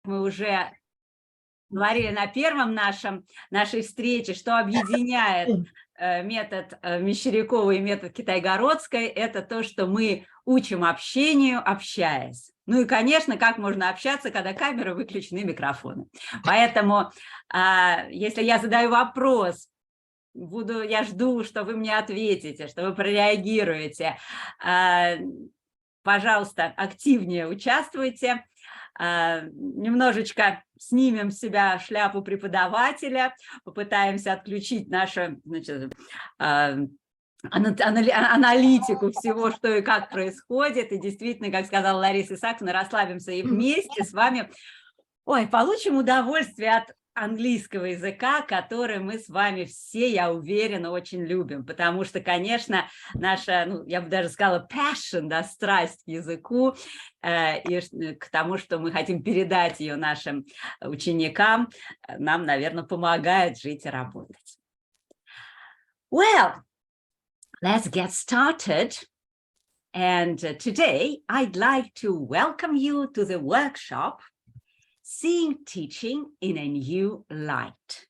мы уже говорили на первом нашей встрече, что объединяет метод Мещерякова и метод Китайгородской, это то, что мы учим общению, общаясь. Ну и, конечно, как можно общаться, когда камеры выключены, микрофоны. Поэтому, если я задаю вопрос, я жду, что вы мне ответите, что вы прореагируете. Пожалуйста, активнее участвуйте. Немножечко снимем с себя шляпу преподавателя, попытаемся отключить нашу, значит, аналитику всего, что и как происходит. И действительно, как сказала Лариса Исааковна, расслабимся и вместе с вами получим удовольствие от английского языка, который мы с вами все, я уверена, очень любим, потому что, конечно, наша, я бы даже сказала, passion, да, страсть к языку и к тому, что мы хотим передать ее нашим ученикам, нам, наверное, помогает жить и работать. Well, let's get started. And today I'd like to welcome you to the workshop Seeing Teaching in a New Light.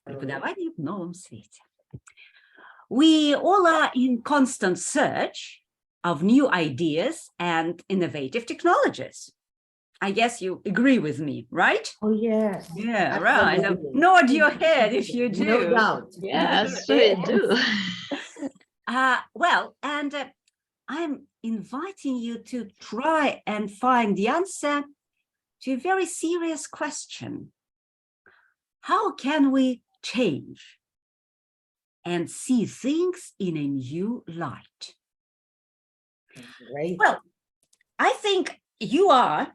Преподавание в новом свете. We all are in constant search of new ideas and innovative technologies. I guess you agree with me, right? Oh, yes. Yeah, right. So nod your head if you do. No doubt. Yes, we do. Well, and I'm inviting you to try and find the answer to a very serious question. How can we change and see things in a new light? Great. Well, I think you are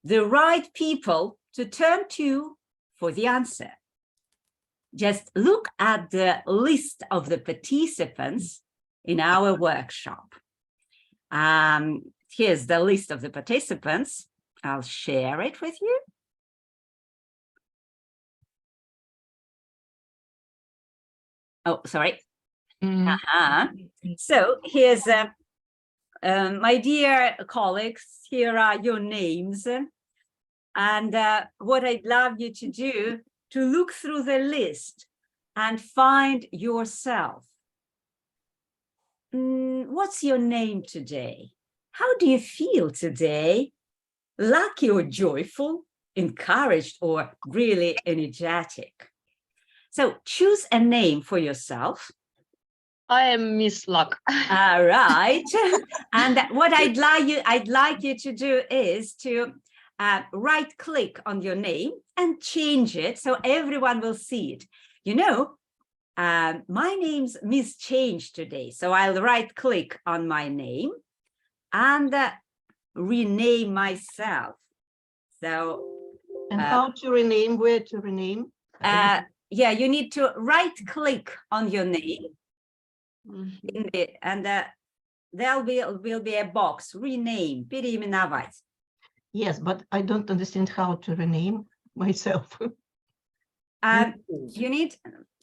the right people to turn to for the answer. Just look at the list of the participants in our workshop. Here's the list of the participants. I'll share it with you. Oh, sorry. So here's, my dear colleagues, here are your names. And what I'd love you to do, to look through the list and find yourself. What's your name today? How do you feel today? Lucky or joyful, encouraged or really energetic? So choose a name for yourself. I am Miss Luck. All right. And what I'd like you to do is to right click on your name and change it so everyone will see it. You know, my name's Miss Change today. So I'll right click on my name and rename myself. So and how to rename, where to rename? Yeah, you need to right click on your name and there will be a box, rename, переименовать. Yes, but I don't understand how to rename myself. You need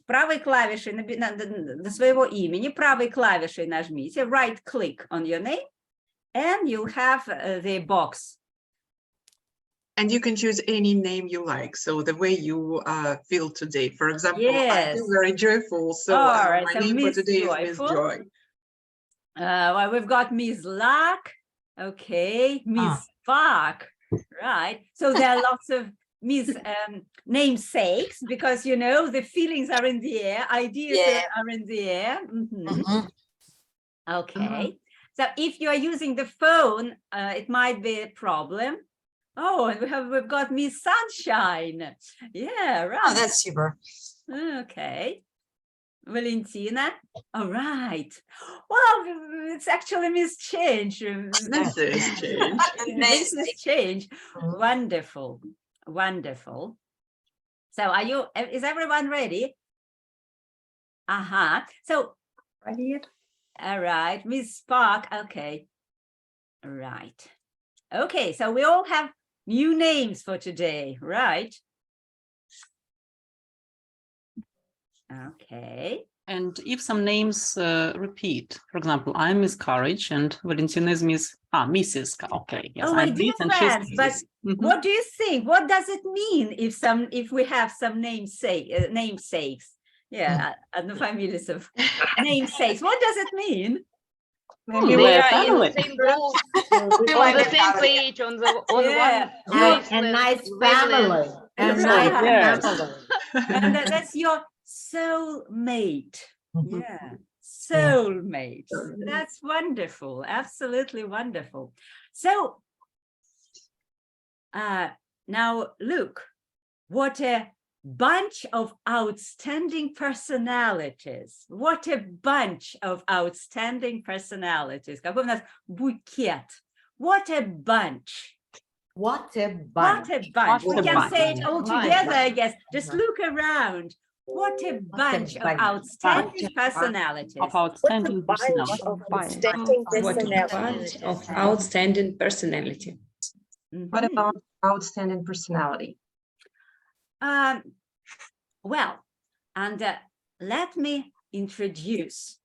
правой клавишей до своего имени, правой клавишей нажмите, right click on your name, and you'll have the box. And you can choose any name you like. So the way you feel today. For example, yes. I feel very joyful. So right, my so name Miss for today Joyful. is Miss Joy. Well, we've got Miss Luck. Okay, Miss Spark. Right. So there are lots of Miss namesakes because, you know, the feelings are in the air. Ideas are in the air. Okay. So if you are using the phone, it might be a problem. Oh, and we've got Miss Sunshine. Yeah, right. Oh, that's super. Okay. Valentina. All right. Well, it's actually Miss Change. Mrs. Change. Mrs. Change. Wonderful. Wonderful. So is everyone ready? So Ready? All right, Miss Spark. Okay. All right. Okay, so we all have new names for today, right? Okay. And if some names repeat, for example, I'm Miss Courage and Valentina is Mrs. Okay, yes, Oh, my I'm dear Miss and she's friends, but Mrs. Mhm. what do you think? What does it mean if we have some namesakes? Yeah, and the families of namesakes. What does it mean? Maybe we we are are in family. the same group, on the same page, on Yeah. one A nice wavelength. family. A Right. nice Yes. family. And that's your soulmate. Mhm. Yeah, soulmates. That's wonderful. Absolutely wonderful. So now look, what a bunch of outstanding personalities. What a bunch of outstanding personalities. Какой у нас букет. What a bunch. What a What bunch. a bunch. What We a can bunch. say it all Bunch. together, I guess. Just look around. What a bunch of bunch. outstanding personalities. Of outstanding personality. Outstanding What a personality. Of outstanding personality. What Mhm. about outstanding personality? Well, and let me introduce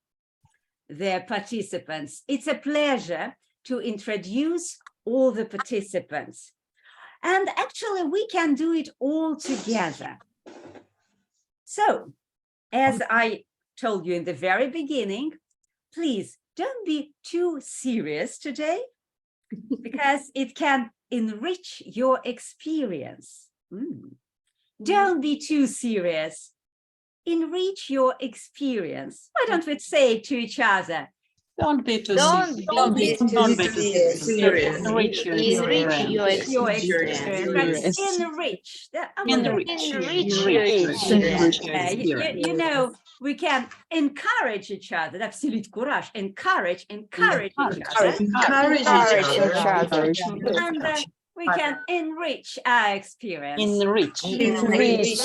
the participants. It's a pleasure to introduce all the participants. And actually, we can do it all together. So, as I told you in the very beginning, please don't be too serious today, because it can enrich your experience. Don't be too serious. Enrich your experience. Why don't we say it to each other? Don't be too Don't serious. be Don't be too serious. Enrich your Enrich experience. your Your experience. experience. Right? Enrich. Enrich your Enrich your You experience. know, we can encourage each other. That's absolute courage. Encourage each other. Encourage each other. And we can enrich our experience. Enrich. Enrich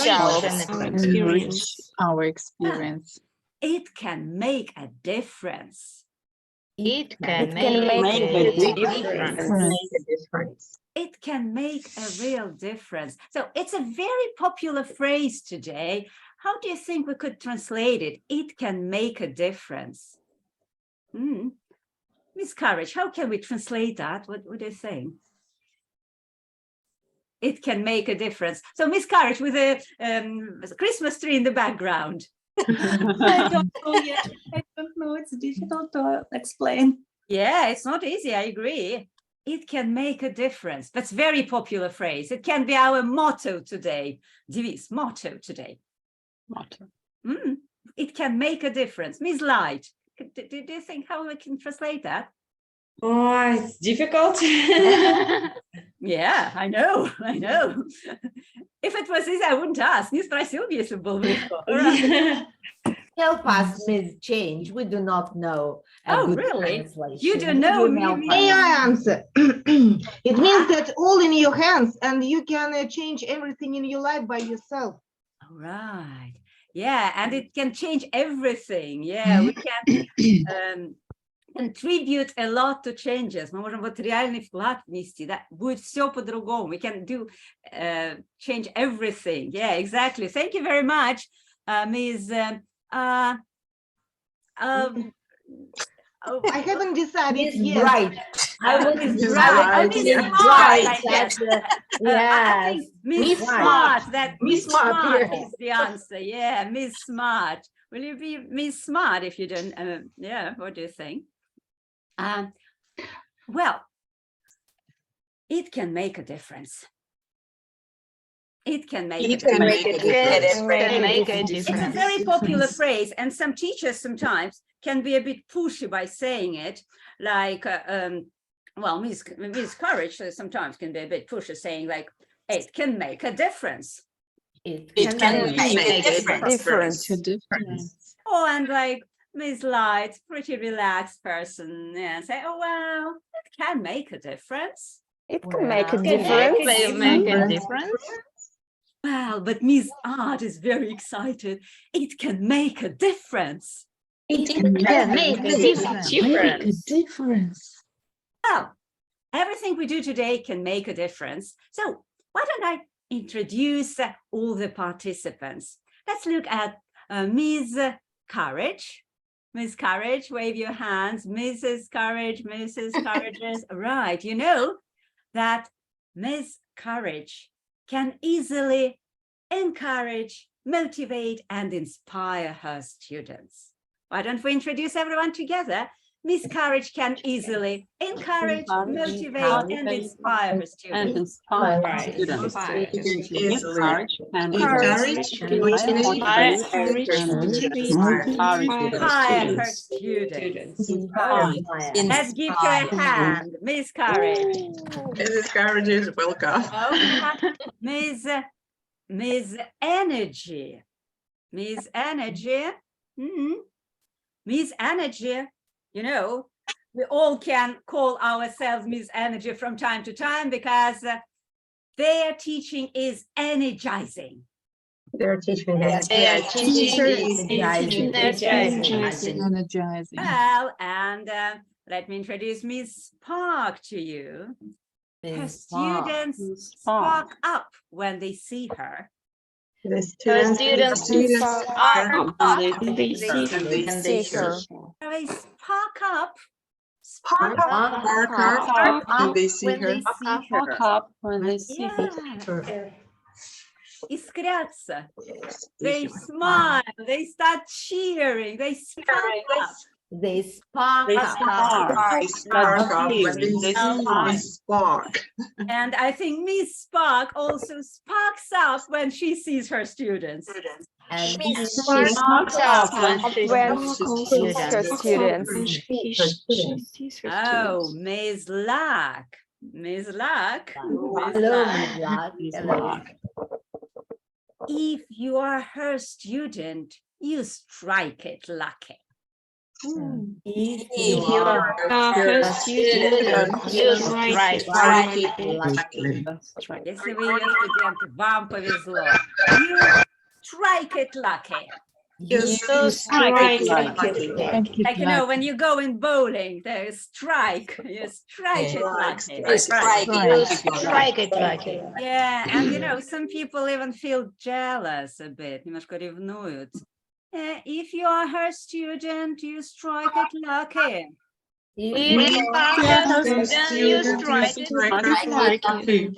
our experience. It can make a difference. It can make make a a difference. It can make a real difference. So it's a very popular phrase today. How do you think we could translate it? It can make a difference. Miss Courage, how can we translate that? What do you think? It can make a difference. So Miss Courage with a Christmas tree in the background. I don't know yet. I don't know. It's difficult to explain. Yeah, it's not easy. I agree. It can make a difference. That's a very popular phrase. It can be our motto today. Device, motto today. Motto. It can make a difference. Miss Light, do you think how we can translate that? Oh, it's difficult. Yeah, I know. If it was easy, I wouldn't ask. Не спросил бы, если был бы легко. Help us, Ms. Change. We do not know. Oh, really? You don't know? May I answer? It means that all in your hands and you can change everything in your life by yourself. All right. Yeah, and it can change everything. Yeah, we can contribute a lot to changes. Мы можем вот реальный вклад внести. Да? Будет все по-другому. We can do change everything. Yeah, exactly. Thank you very much, Ms. I haven't decided yet. Right. I was right. Yes. Miss Smart. Smart. Miss Smart, yes. Is the answer. Yeah, Miss Smart. Will you be Miss Smart if you don't? Yeah. What do you think? Well, it can make a difference. It can make a difference. It's a very popular phrase, and some teachers sometimes can be a bit pushy by saying it, like, well, Ms. Courage sometimes can be a bit pushy, saying like, it can make a difference. It can make a difference. Oh, and like Ms. Light, pretty relaxed person, and say, oh, well, it can make a difference. It can make a difference. Well, but Ms. Art is very excited. It can make a difference. It can make a difference. Well, everything we do today can make a difference. So why don't I introduce all the participants? Let's look at Ms. Courage. Miss Courage, wave your hands. Mrs. Courage, Mrs. Courageous. Right, you know that Miss Courage can easily encourage, motivate, and inspire her students. Why don't we introduce everyone together? Miss Courage can easily encourage, motivate, and inspire her students. And inspire students. Miss Courage and encourage, motivate, Inspire her students. Let's give her a hand, Miss Courage. Mrs. Courage is welcome. Okay. Miss Energy. Miss Energy. Miss Energy. You know, we all can call ourselves Miss Energy from time to time because their teaching is energizing. Their teaching is Energizing. Well, and let me introduce Miss Spark to you. Her students spark up when they see her. The students are They spark up. Spark up when they see her. Spark up when they see her. Искрятся. They smile. They start cheering. They spark up. They spark up. They spark up when they see Miss Spark. And I think Miss Spark also sparks up when she sees her students. And she sparks up when she sees her students. Oh, Miss Luck. Miss Luck. hello, Miss Luck. If you are her student, you strike it lucky. If you are her student, you strike it lucky. Если вы ее студент, вам повезло. You strike it lucky. You strike it lucky. Like, you know, when you go in bowling, there's strike. You strike it lucky. You strike it lucky. Yeah, and you know, some people even feel jealous a bit, немножко ревнуют. If you are her student, you strike it lucky. You strike it lucky.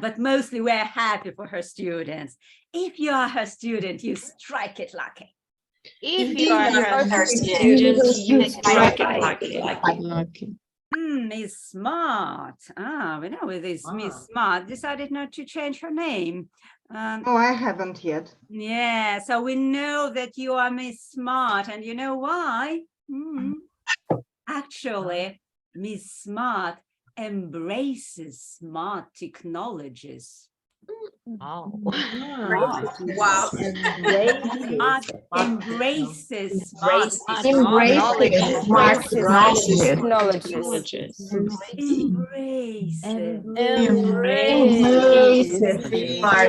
But mostly we're happy for her students. If you are her student, you strike it lucky. If you are her student, you strike it lucky. Miss Smart. We know this Miss Smart decided not to change her name. Oh, I haven't yet. Yeah, so we know that you are Miss Smart, and you know why? Actually, Miss Smart embraces smart technologies. Oh. wow. Embraces smart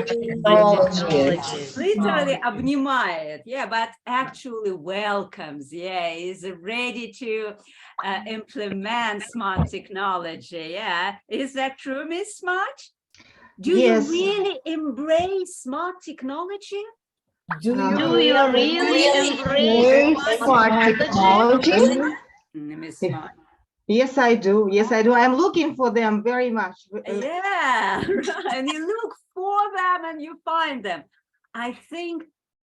technologies. Literally обнимает, yeah, but actually welcomes, yeah, is ready to implement smart technology, yeah. Is that true, Miss Smart? Do Yes. you really embrace smart technology? Do you really embrace smart technology? Miss Smart. Yes, I do. Yes, I do. I'm looking for them very much. Yeah, and you look for them and you find them. I think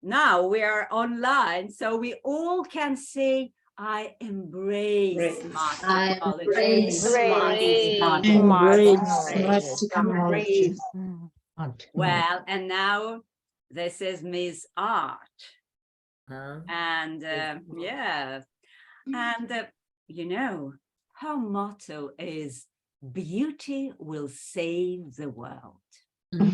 now we are online, so we all can say, I embrace smart technology. Well, and now this is Miss Art. And yeah, and you know, her motto is beauty will save the world. Beauty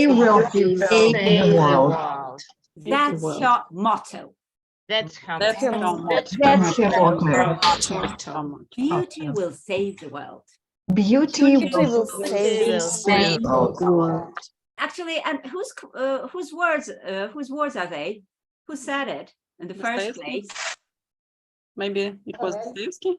will save the world. That's her motto. That's her motto. Beauty will save the world. Beauty will save the world. Actually, and whose words are they? Who said it in the first place? Maybe it was Dostoevsky?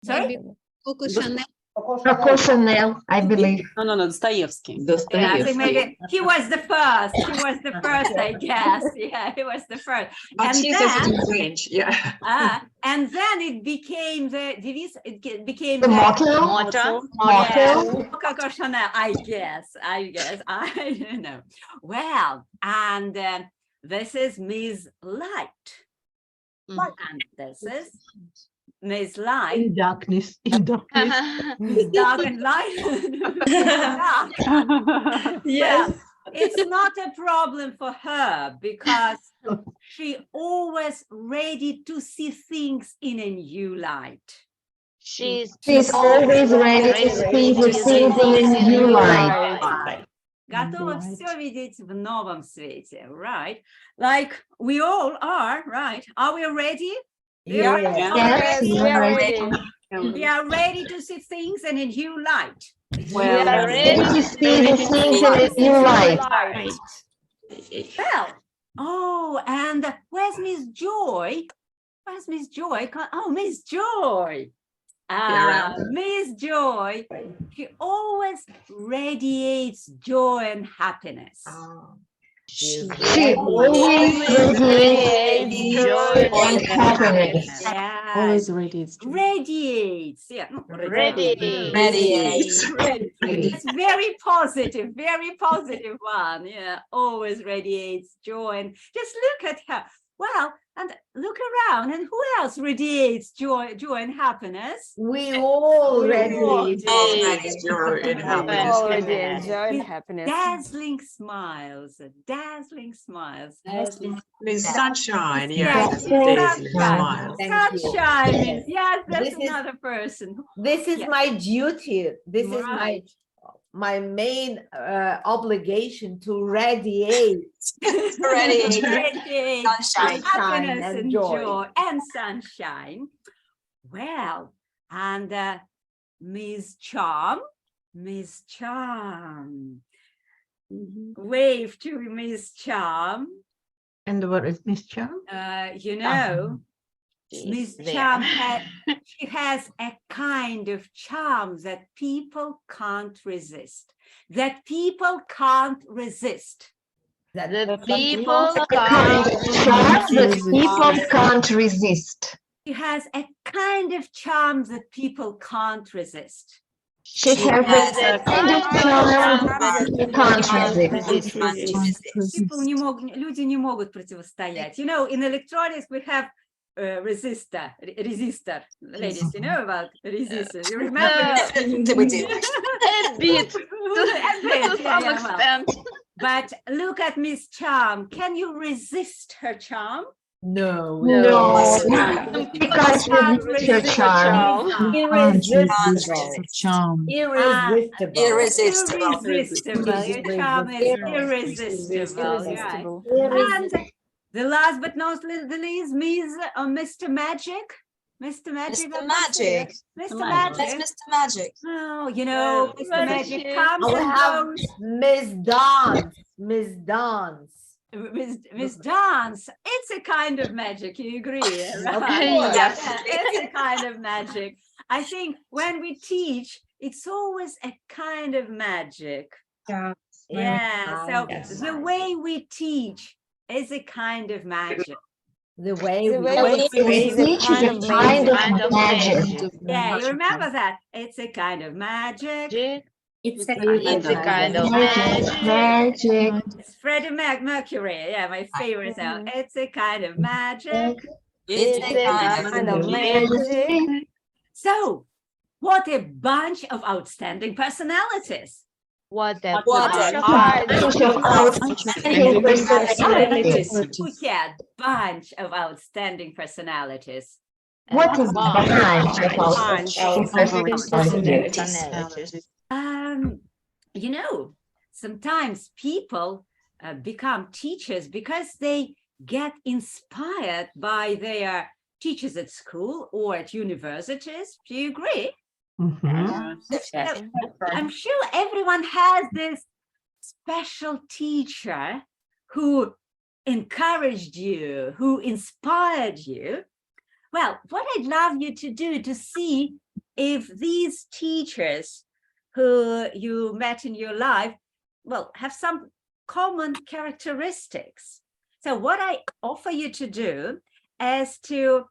Sorry? Coco Chanel. Coco Chanel, I believe. No, Dostoevsky. Yeah, I think maybe he was the first. He was the first, I guess. Yeah, he was the first. But And she says it in French, yeah. And then it became the device. It became The motto? Motto. Yeah, Coco Chanel, I guess. I don't know. Well, and this is Ms. Light. And this is Ms. Light. In darkness, in darkness. Dark and light. Yes. Well, it's not a problem for her because she always ready to see things in a new light. She's always ready to see the things in a new light. Готова все видеть в новом свете, right? Like we all are, right? Are we ready? Yes, we are ready. We are ready to see things in a new light. We are ready ready to see the things in a new light. Well, oh, and where's Miss Joy? Where's Miss Joy? Oh, Miss Joy. Miss Joy, she always radiates joy and happiness. She always radiates joy and happiness. Yes. Always radiates. Radiates. Yeah. Radiates. It's very positive one. Yeah, always radiates joy. And just look at her. Well, and look around, and who else radiates joy and happiness? We all Joy radiate and happiness. Joy and happiness. Dazzling smiles, dazzling smiles. Miss Sunshine, Yes, dazzling sunshine. smile. Thank you. Sunshine. Yes, that's This is- another person. This is Yeah. my duty. This is Right. my main obligation to radiate Radiate Sunshine. happiness and and joy. joy and sunshine. Well, and Miss Charm. Wave to Miss Charm. And what is Miss Charm? You know, Miss Charm she has a kind of charm that people can't resist. That people can't resist. That The people The kind of charm that people can't resist. She has a kind of charm that people can't resist. She has a kind of charm that you can't resist. Люди не могут противостоять. You know, in electronics we have resistor, ladies, you know about resistors. You remember? We do. A bit. A bit, To some extent. But look at Miss Charm. Can you resist her charm? no, No, she can't resist her charm. irresistible. Charm. Irresistible. Irresistible. Irresistible. Your charm is irresistible. Right? And the last but not the least, Mr. Magic. Mr. Magic. Mr. Magic. Mr. That's Magic. Mr. Magic. Oh, you know, Mr. Magic comes I and have goes. Miss Dance. Miss Dance, it's a kind of magic, you agree? Right? Okay, yes. Yeah, it's a kind of magic. I think when we teach, it's always a kind of magic. Yeah, so the way we teach is a kind of magic. The way The we way we Teach is a kind of magic. Yeah, you remember that? It's a kind of magic. It's a It's a kind of magic. Magic. It's Freddie Mercury, yeah, my favorite song. It's a kind of magic. It's a kind of magic. So, what a bunch of outstanding personalities. What a Bunch of outstanding personalities. Who had bunch of outstanding personalities? What is bunch of outstanding personalities? You know, sometimes people become teachers because they get inspired by their teachers at school or at universities. Do you agree? I'm sure everyone has this special teacher who encouraged you, who inspired you. Well, what I'd love you to do to see if these teachers who you met in your life, well, have some common characteristics. So what I offer you to do is to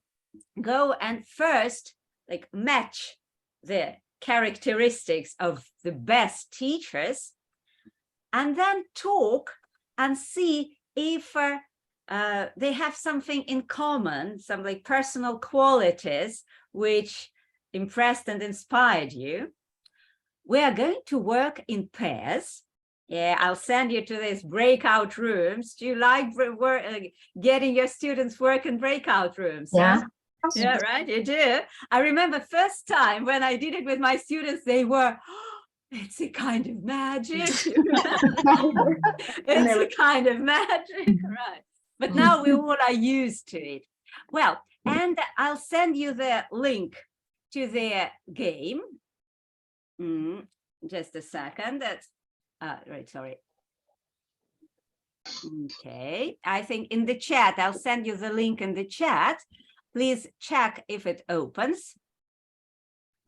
go and first like match the characteristics of the best teachers, and then talk and see if they have something in common, some like personal qualities which impressed and inspired you. We are going to work in pairs. Yeah, I'll send you to these breakout rooms. Do you like getting your students work in breakout rooms? Yeah. Huh? Yeah, right, you do. I remember first time when I did it with my students, they were, oh, it's a kind of magic. It's a kind of magic, right? But now we all are used to it. Well, and I'll send you the link to the game. Just a second. That's right, sorry. Okay, I think in the chat, I'll send you the link in the chat. Please check if it opens.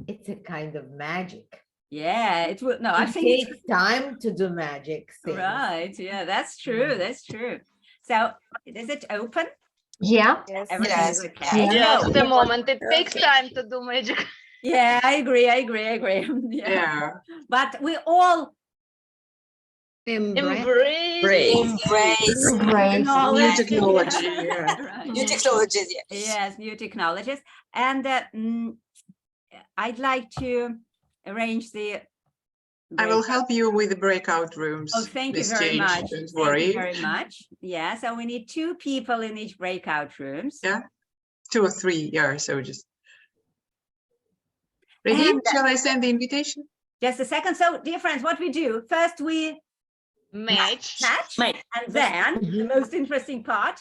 It's a kind of magic. Yeah, it will. No, I It think takes time to do magic things. right. Yeah, that's true. That's true. So, is it open? Yeah. Everything Yes. is okay. Just a moment. It takes time to do magic. Yeah, I agree. Yeah. Yeah. But we all Embrace. Embrace. New technology. Yeah. Right. New technologies, yes. Yes, new technologies. And I'd like to arrange the. I will help you with the breakout rooms. Oh, thank you Miss very Change, much. Don't Thank worry. you very much. Yeah, so we need 2 people in each breakout rooms. Yeah. 2 or 3. Yeah. So just ready? And- Shall I send the invitation? Just a second. So, dear friends, what we do first, we Match. match, and then the most interesting part.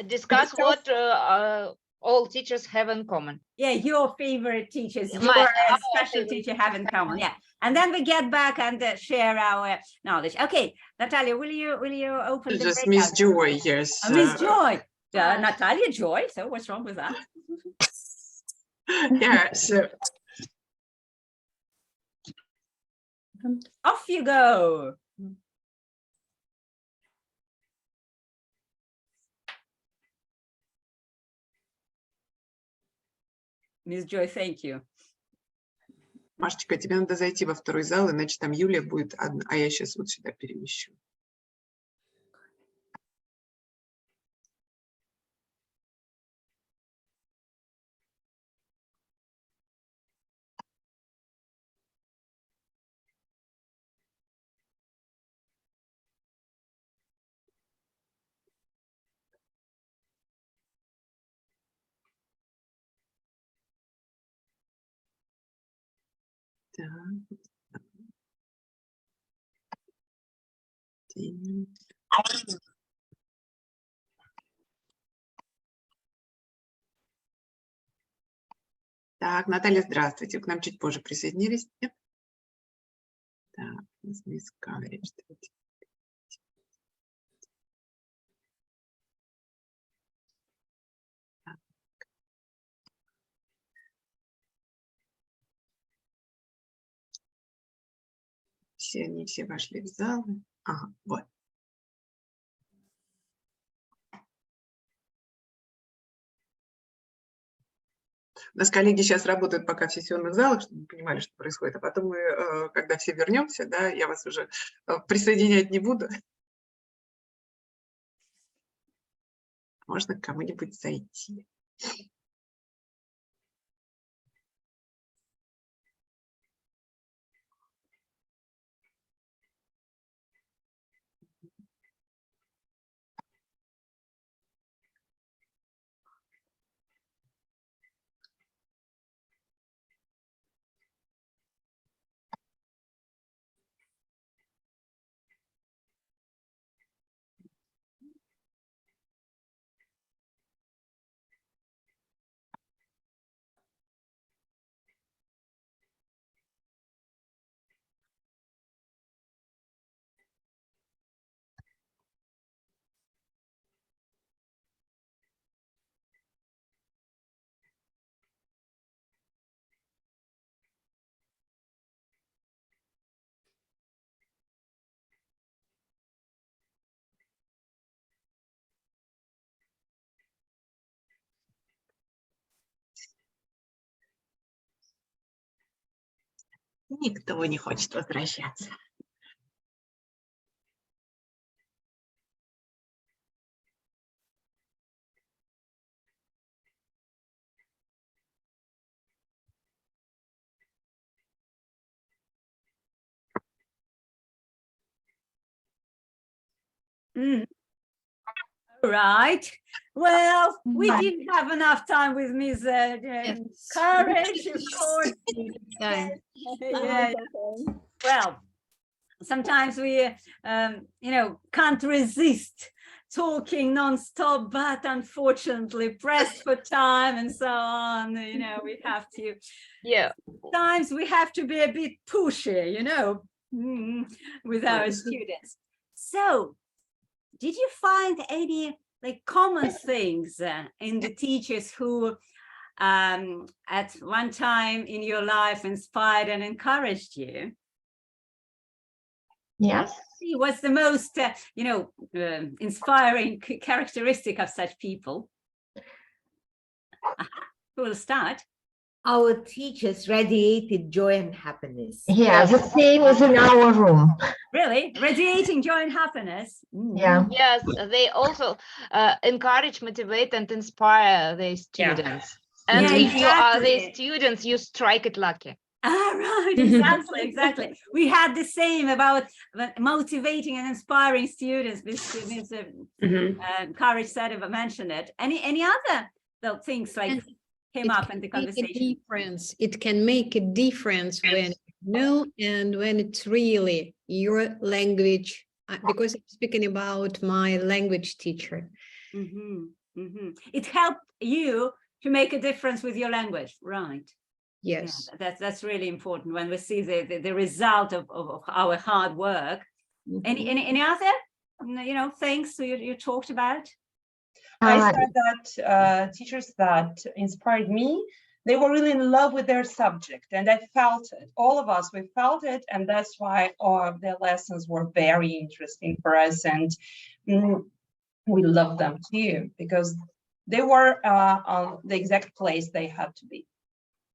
Discuss what all teachers have in common. Yeah, your favorite teachers, My- your our special favorite teacher have in common. Yeah, and then we get back and share our knowledge. Okay, Natalia, will you open the Just Miss breakout? Joy, yes. Miss Joy, Natalia Joy. So what's wrong with that? Yeah, so Off you go. Miss Joy, thank you. Машечка, тебе надо зайти во второй зал, иначе там Юлия будет одна, а я сейчас вот сюда перемещу. Так. Так, Наталья, здравствуйте. К нам чуть позже присоединились. Нет? Так, Miss Coverage. Все они все вошли в зал. Ага, вот. У нас коллеги сейчас работают пока в сессионных залах, чтобы вы понимали, что происходит. А потом мы, когда все вернемся, да, я вас уже присоединять не буду. Можно к кому-нибудь зайти. Никто не хочет возвращаться. Right. Well, we didn't have enough time with Ms. Courage, of course. Yeah. Well, sometimes we, can't resist talking non-stop, but unfortunately pressed for time and so on, we have to. Yeah. Sometimes we have to be a bit pushy, with our students. So, did you find any common things in the teachers who at one time in your life inspired and encouraged you? Yes. What's the most, inspiring characteristic of such people? Who will start? Our teachers radiated joy and happiness. Yeah, the same as in our room. Really? Radiating joy and happiness? Yeah. Yes, they also encourage, motivate, and inspire their students. And Yeah, if you are exactly. their students, you strike it lucky. Right, exactly. We had the same about motivating and inspiring students. Ms. Courage said, mentioned it. Any other things came up in the conversation? It can make a difference when you know and when it's really your language, because I'm speaking about my language teacher. It helped you to make a difference with your language, right? Yes. Yeah, that's really important when we see the result of our hard work. Any other things you talked about? I said that teachers that inspired me, they were really in love with their subject, and I felt it. All of us, we felt it, and that's why their lessons were very interesting for us, and we loved them too, because they were on the exact place they had to be.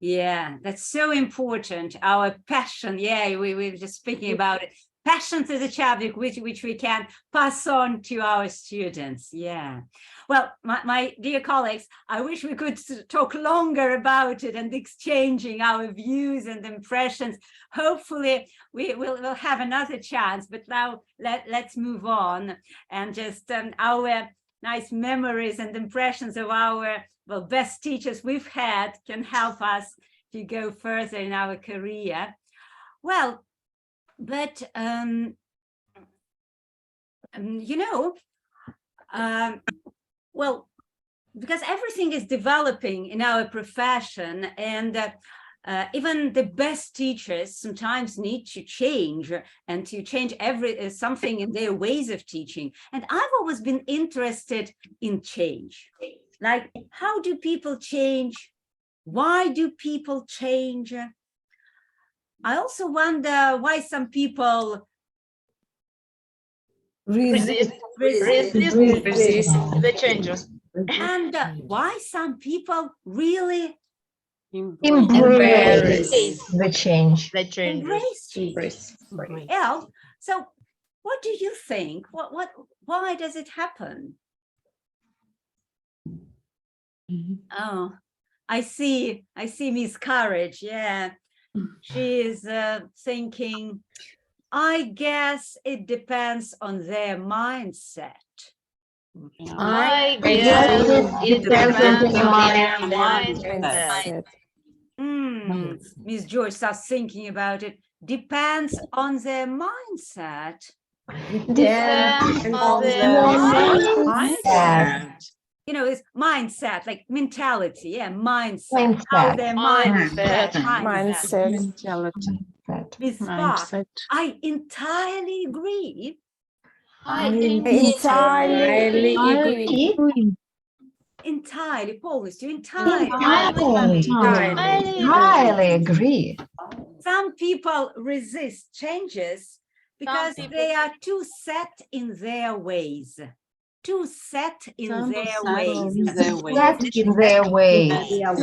Yeah, that's so important. Our passion, we were just speaking about it. Passion is a subject which we can pass on to our students. Yeah. Well, my dear colleagues, I wish we could talk longer about it and exchanging our views and impressions. Hopefully, we'll have another chance. But now let's move on and just our nice memories and impressions of our best teachers we've had can help us to go further in our career. Well, but because everything is developing in our profession, and even the best teachers sometimes need to change and to change something in their ways of teaching. And I've always been interested in change. Like, how do people change? Why do people change? I also wonder why some people resist the changes. And why some people really embrace the change. Embrace. Yeah. So what do you think? Why does it happen? Oh, I see Ms. Courage. Yeah. She is thinking, I guess it depends on their mindset. I guess it depends on their mindset. Ms. George starts thinking about it. Depends on their mindset. Depends on their mindset. It's mindset, like mentality. Yeah, mindset. How their mindset. Ms. Spark, I entirely agree. Entirely, полностью, entirely agree. Some people resist changes because they are too set in their ways. too set in Some their set ways. in their ways. Set in their ways. They are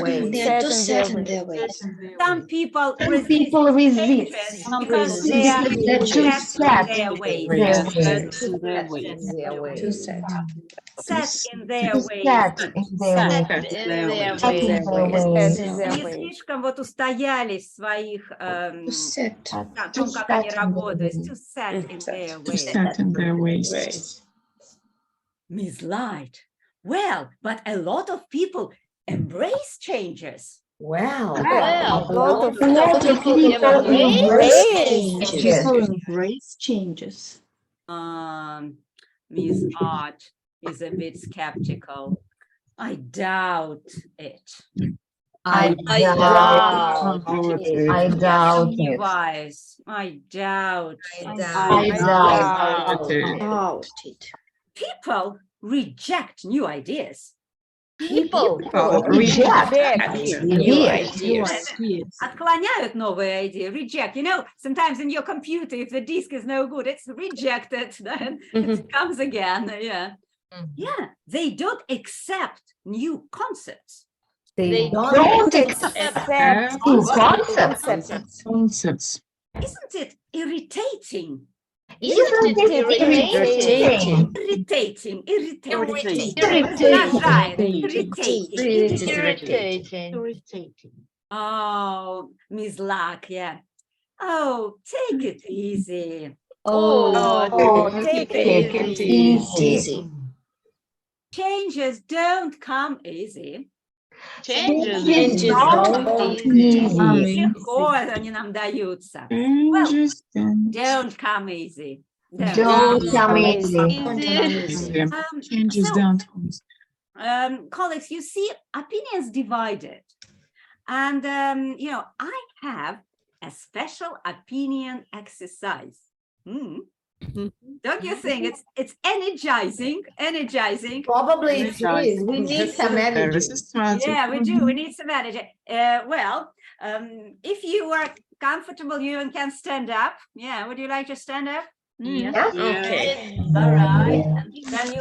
too set in their ways. Some people Some people resist. changes because they are They're too set in set their ways. their ways. Too set. Set in their Too ways. set in their ways. In their Set in ways. their ways. Они слишком вот устоялись в своих, Too set. в том, как они работают. Too set in their ways. Set in their ways. Miss Light. Well, but a lot of people embrace changes. Wow. Well, A lot of people Embrace changes. Miss Art is a bit skeptical. I doubt it. I doubt it. I doubt it. Wise. I doubt it. I doubt it. Out it. People reject new ideas. people Reject. New Ideas. ideas. Отклоняют новые идеи. Reject. You know, sometimes in your computer, if the disk is no good, it's rejected. Then it comes again. Yeah. Yeah. They don't accept new concepts. They don't accept new concepts. Concepts. Isn't it irritating? Isn't it irritating? Irritating. irritating. Oh, Miss Luck, yeah. Oh, take it easy. Take it easy. Changes don't come easy. Changes don't easy. Легко они нам даются. Changes Don't come easy. Don't come easy. Changes So, don't. colleagues, you see, opinions divided. And, you know, I have a special opinion exercise. Don't you think it's energizing? Probably it is. We need some energy. Yeah, we do. We need some energy. Well, if you are comfortable, you can stand up. Yeah, would you like to stand up? Okay. All right. Then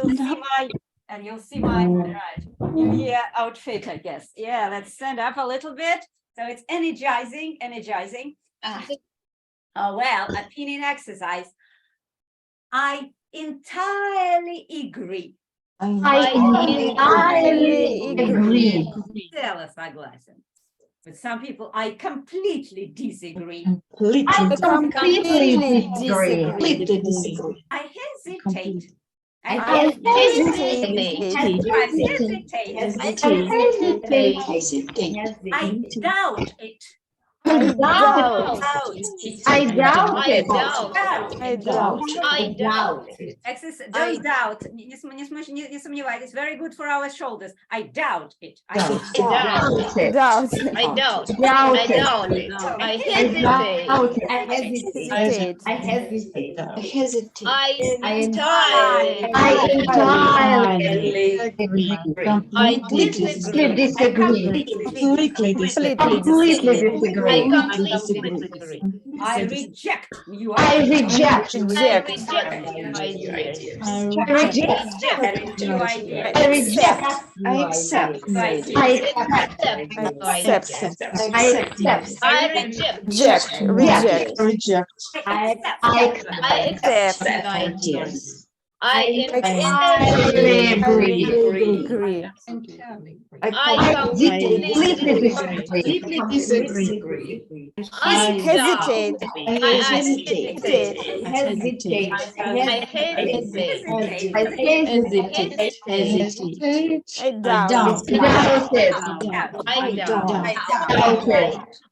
you'll see my right New Year outfit, I guess. Yeah, let's stand up a little bit. So it's energizing. Oh, well, opinion exercise. I entirely agree. I entirely agree. Цело согласен. With some people, I completely disagree. I completely disagree. I hesitate. I hesitate. I doubt it. I doubt it. Don't doubt. Не сомневайтесь. Very good for our shoulders. I doubt it. I doubt it. I hesitate. I disagree. Completely disagree. I reject you. I reject. I hesitate.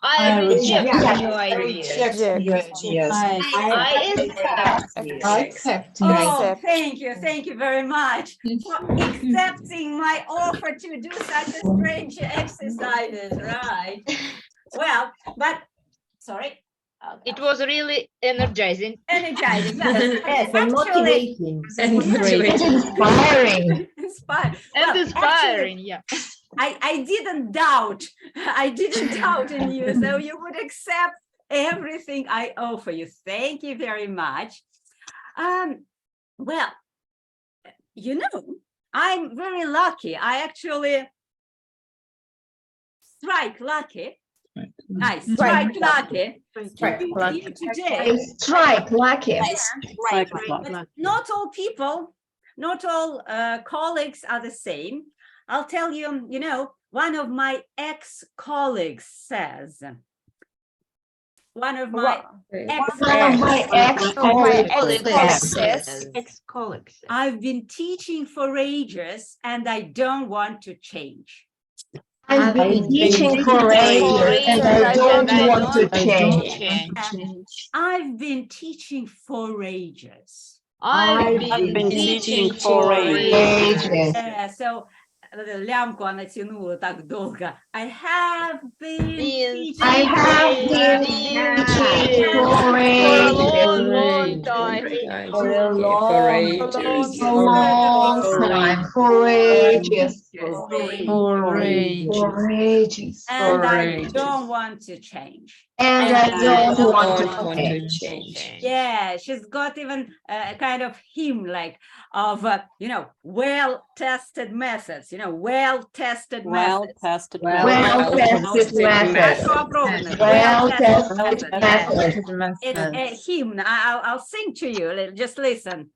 I reject new ideas. I accept. Oh, thank you very much for accepting my offer to do such a strange exercises, right? Well, but sorry. Okay. It was really energizing. Yes, and motivating. Inspiring. Inspiring, yeah. I didn't doubt in you, so you would accept everything I offer you. Thank you very much. Well, you know, I'm very lucky. I actually strike lucky. I strike lucky Strike to be lucky. here today. Strike lucky. But not all people, not all colleagues are the same. I'll tell you, you know, one of my ex-colleagues says, one of my Ex-colleagues. I've been teaching for ages and I don't want to change. I've been teaching for ages and I don't want to change. I've been teaching for ages. I've been teaching for ages. So лямку она тянула так долго. I have been teaching for a long time. For a long time. For ages. And I don't want to change. And I don't want to change. Yeah, she's got even a kind of hymn like of, you know, well-tested methods, you know, well-tested methods. Well-tested methods. It's a hymn. I'll sing to you. Just listen.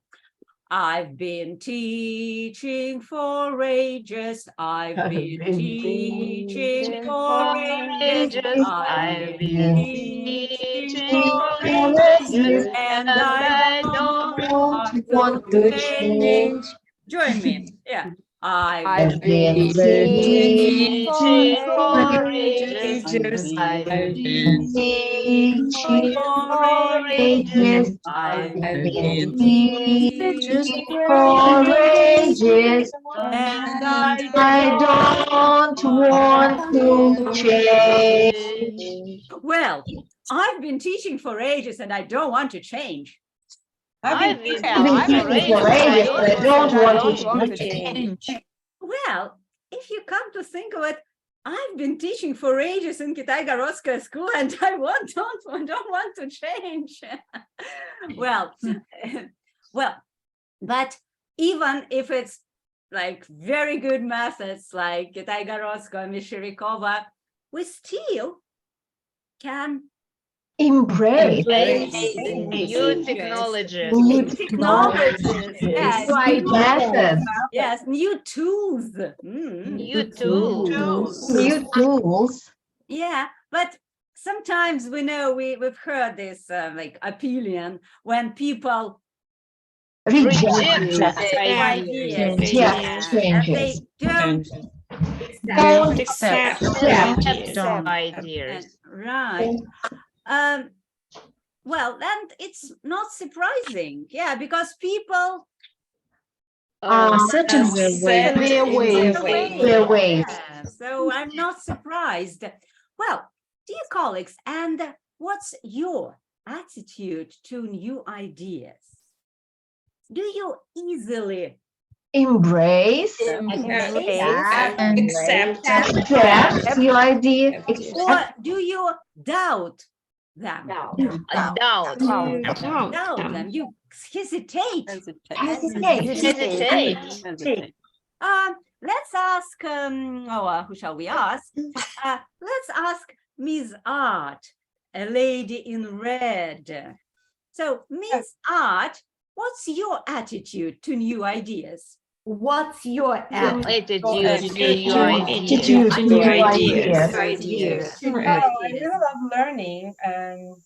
I've been teaching for ages. I've been teaching for ages. I've been teaching for ages, and I don't want to change. Join me. Yeah. I've been teaching for ages. I've been teaching for ages. I've been teaching for ages. And I don't want to change. Well, I've been teaching for ages and I don't want to change. I've been teaching for ages, but I don't want to change. Well, if you come to think of it, I've been teaching for ages in Kitaigorодской school and I don't want to change. Well, but even if it's like very good methods like Kitaigorодская, Mishirikova, we still can embrace new technologies. Yes, new tools. New tools. New tools. Yeah, but sometimes we know we've heard this like opinion when people reject ideas. They don't accept ideas. Right. Well, and it's not surprising, yeah, because people set in their ways. Yeah, so I'm not surprised. Well, dear colleagues, and what's your attitude to new ideas? Do you easily embrace, accept your idea, or do you doubt them? Doubt them. You hesitate. Let's ask, who shall we ask? Let's ask Ms. Art, a lady in red. So, Ms. Art, what's your attitude to new ideas? What's your attitude to new ideas? I really love learning and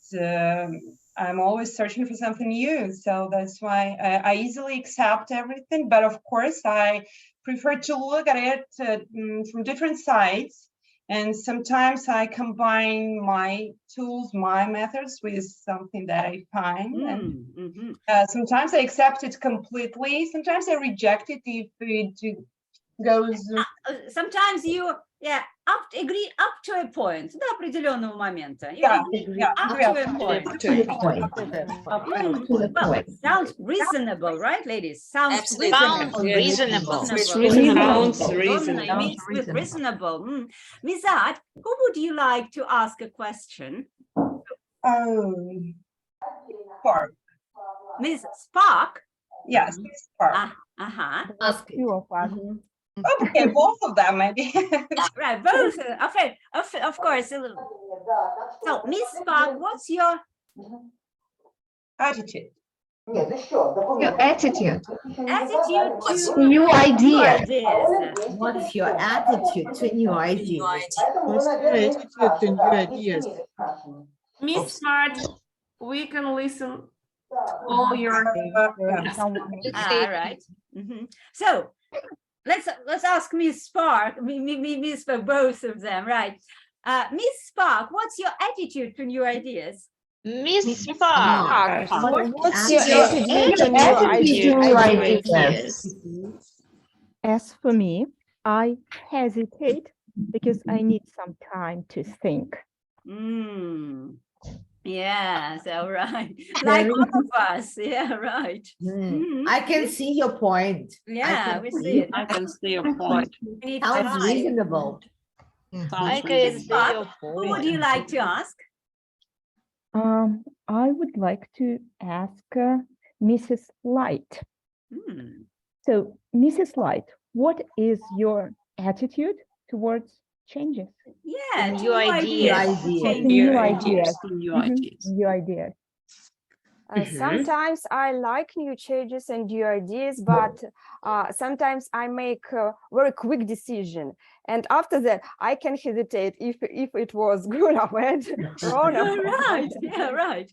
I'm always searching for something new. So that's why I easily accept everything. But of course, I prefer to look at it from different sides. And sometimes I combine my tools, my methods with something that I find. And sometimes I accept it completely. Sometimes I reject it if it goes. Sometimes you, agree up to a point, до определенного момента. Well, sounds reasonable, right, ladies? Sounds reasonable. Reasonable. Ms. Art, who would you like to ask a question? Spark. Ms. Spark? Yes, this part. Ask it. Few of us. Okay, both of them maybe. Right, both. Of course. So, Miss Spark, what's your Attitude. Your attitude. attitude to New new idea. ideas? What's your attitude to new ideas? Miss Smart, we can listen all your Right. So let's ask Miss Spark, Miss Spark, both of them, right? Miss Spark, what's your attitude to new ideas? Miss Spark. What's your attitude to new ideas? As for me, I hesitate because I need some time to think. Yes, all right. Like all of us. Yeah, right. I can see your point. Yeah, we see it. I can see your point. Sounds reasonable. I can see your Who would you like to ask? I would like to ask Mrs. Light. So, Mrs. Light, what is your attitude towards changes? Yeah, New ideas. New ideas. New ideas. New ideas. Sometimes I like new changes and new ideas, but sometimes I make a very quick decision. And after that, I can hesitate if it was good or bad. Right, yeah, right.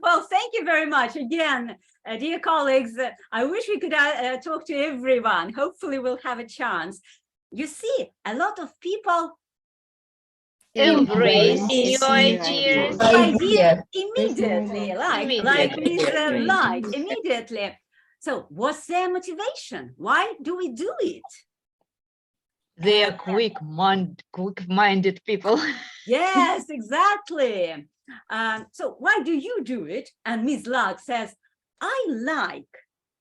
Well, thank you very much again, dear colleagues. I wish we could talk to everyone. Hopefully we'll have a chance. You see, a lot of people Embrace new ideas. Immediately, like Miss Light, immediately. So what's their motivation? Why do we do it? They are quick-minded people. Yes, exactly. So why do you do it? And Ms. Lark says, I like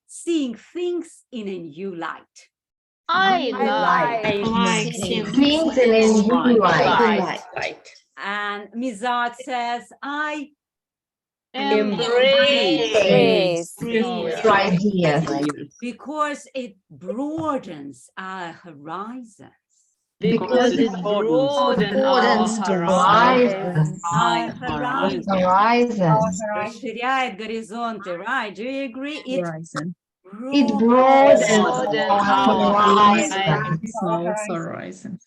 seeing things in a new light. I like seeing things in a new light. And Ms. Art says, I embrace new ideas. because it broadens our horizons. Because it broadens our horizons. Расширяет горизонты, right? Do you agree? It broadens our horizons.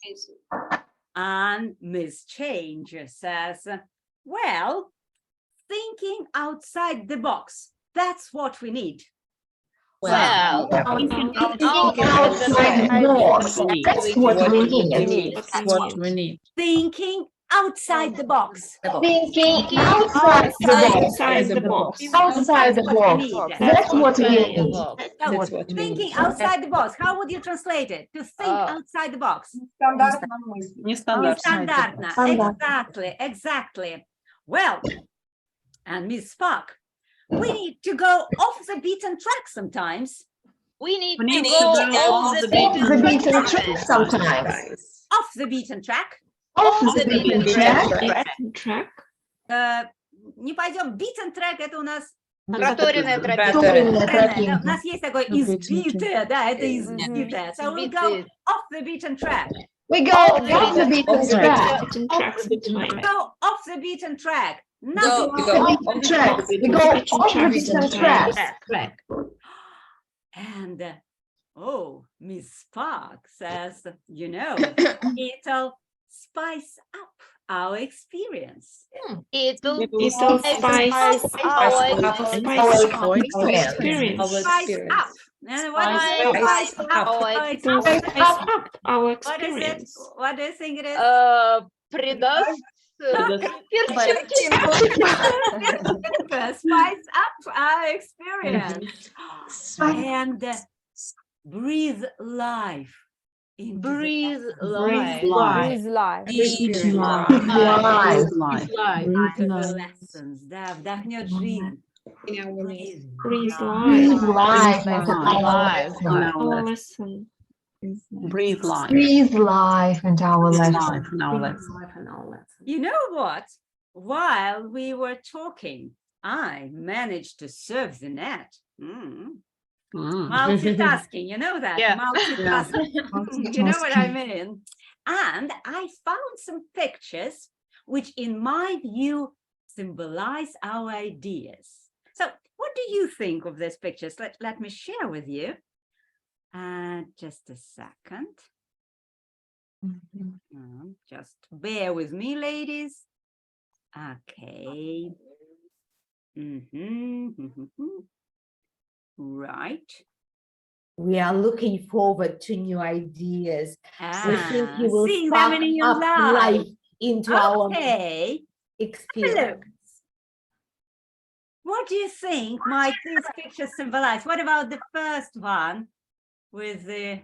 And Miss Change says, well, thinking outside the box, that's what we need. Well, thinking outside the box, that's what we need. Thinking outside the box. Thinking outside the box. Outside the box. That's what we need. Thinking outside the box. How would you translate it? To think outside the box. Нестандартно. Exactly. Well, and Miss Spark, we need to go off the beaten track sometimes. We need to go off the beaten track sometimes. Off the beaten track. Off the beaten track. Не пойдем. Beaten track это у нас проторенная тропинка. У нас есть такое избитое, да, это избитое. So we go off the beaten track. We go off the beaten track. Go off the beaten track. We go off the beaten track. And Miss Spark says, you know, it'll spice up our experience. It'll spice up our experience. Spice up. And what is spice up our experience? What do you think it is? Придаст Spice up our experience. And breathe life. Breathe life. Lessons. Да, вдохнет жизнь. Breathe life into our lesson. You know what? While we were talking, I managed to surf the net. Multitasking, you know that? Yeah. Multitasking. You know what I mean? And I found some pictures which, in my view, symbolize our ideas. So what do you think of these pictures? Let me share with you. Just a second. Just bear with me, ladies. Okay. Right. We are looking forward to new ideas. We think you will seeing spark them in your up life life. into our Okay. experience. What do you think might these pictures symbolize? What about the first one with the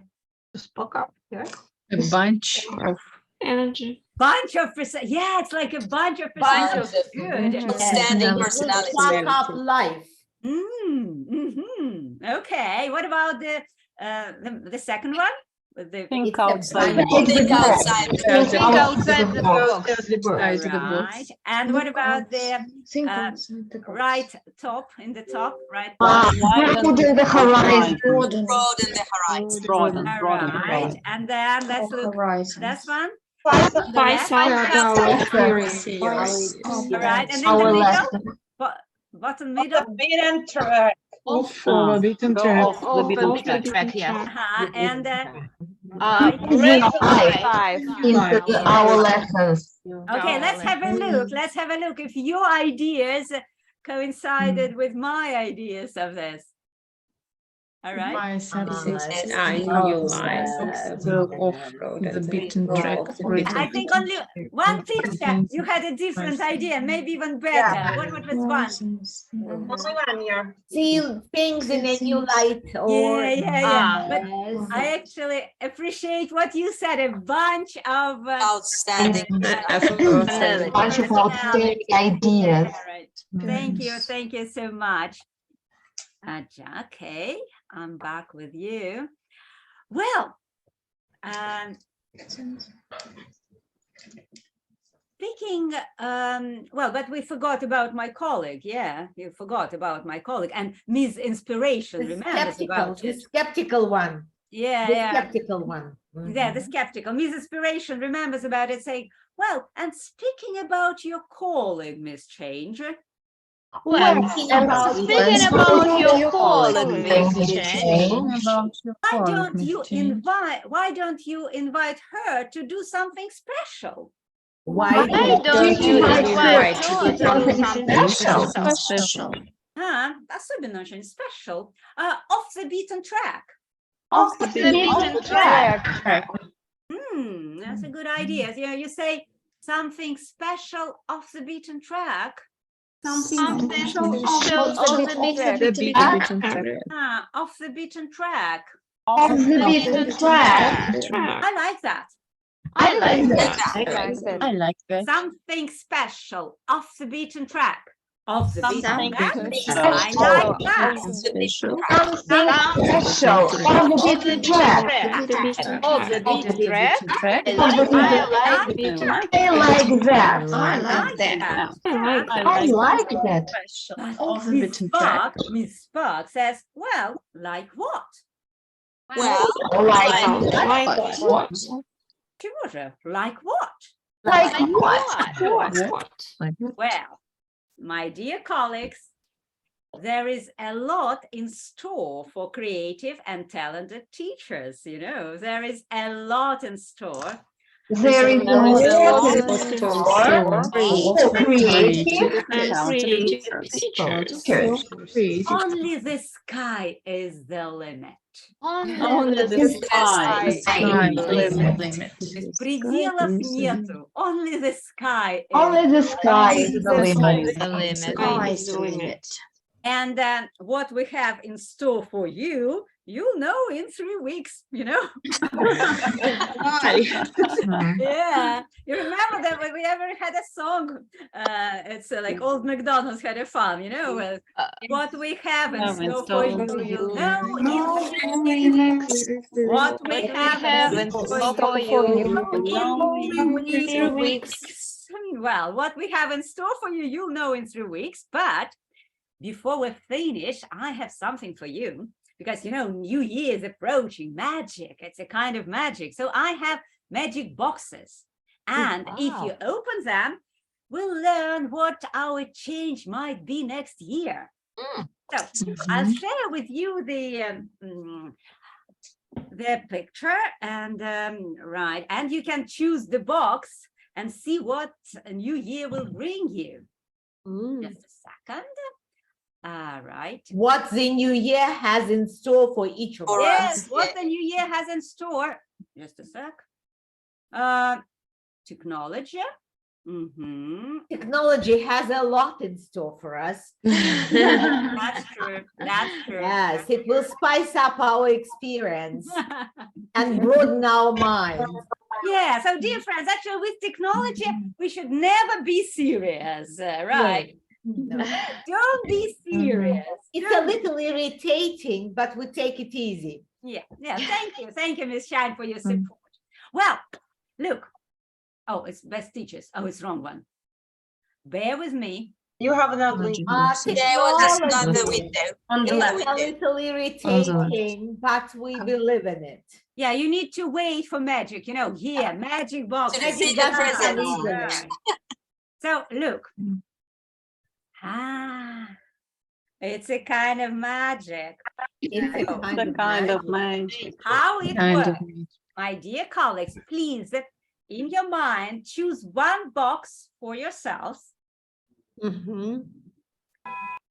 Spoke up, yeah. A bunch of Energy. bunch of yeah, it's like a bunch of good. Outstanding personality. Spark up life. Okay. What about the second one? With the think outside the box. Think outside the box. Right. And what about the right top, in the top, right? Broaden the horizon. Broaden the horizon. Broaden the Right. horizon. And then let's look this one. Spice up our accuracy. All right. And in Our the lesson. middle, bottom middle. Beaten track. Off the beaten track. Off the beaten track, yeah. And Into our lessons. okay, let's have a look. Let's have a look if your ideas coincided with my ideas of this. All right. I knew the beaten track. I think only one picture you had a different idea, maybe even better. What was one? See things in a new light. Or But I actually appreciate what you said. A bunch of Outstanding. Bunch of outstanding ideas. Right. Thank you so much. Okay, I'm back with you. Well, speaking, well, but we forgot about my colleague. Yeah, you forgot about my colleague and Ms. Inspiration. Remember about the skeptical one. Yeah, the skeptical one. Yeah, the skeptical. Ms. Inspiration remembers about it, saying, "Well, and speaking about your colleague, Miss Change." Well, speaking about your calling, Miss Change, why don't you invite her to do something special? Why don't you invite her to do something special? Особенно очень special. Off the beaten track. Off the beaten track. That's a good idea. You say something special off the beaten track. Something special off the beaten track. Off the beaten track. Off the beaten track. I like that. I like that. Something special off the beaten track. Off the beaten track. I like that. Something special off the beaten track. Off the beaten track. I like that. Miss Spark says, well, like what? Well, like what? Чего же? Like what? Like what? Well, my dear colleagues, there is a lot in store for creative and talented teachers. There is a lot in store. There is a lot in store for creative and teachers. Only the sky is the limit. Only the sky is the limit. Пределов нету. Only the sky. Only the sky is the limit. And what we have in store for you, you'll know in 3 weeks, Yeah. You remember that when we ever had a song, it's like Old MacDonald's had a farm, what we have in store for you, you'll know in 3 weeks. What we have in store for you in 3 weeks. Well, what we have in store for you, you'll know in 3 weeks, but before we finish, I have something for you. because, you know, New Year is approaching, magic. It's a kind of magic. So I have magic boxes. And if you open them, we'll learn what our change might be next year. So I'll share with you the picture, and right, and you can choose the box and see what a new year will bring you. Just a second. All right. What the new year has in store for each of us. Yes, what the new year has in store. Just a sec. Technology. Technology has a lot in store for us. That's true. That's true. Yes, it will spice up our experience and broaden our minds. Yeah, so dear friends, actually with technology, we should never be serious, right? No. Don't be serious. It's a little irritating, but we take it easy. Yeah, thank you, Miss Shine, for your support. Well, look. Oh, it's best teachers. Oh, it's wrong one. Bear with me. You have another link. There was another window on the left. It's a little irritating, but we believe in it. Yeah, you need to wait for magic. You know, here, magic box. So look. It's a kind of magic. It's a kind of magic. How it works, my dear colleagues, please, in your mind, choose one box for yourselves.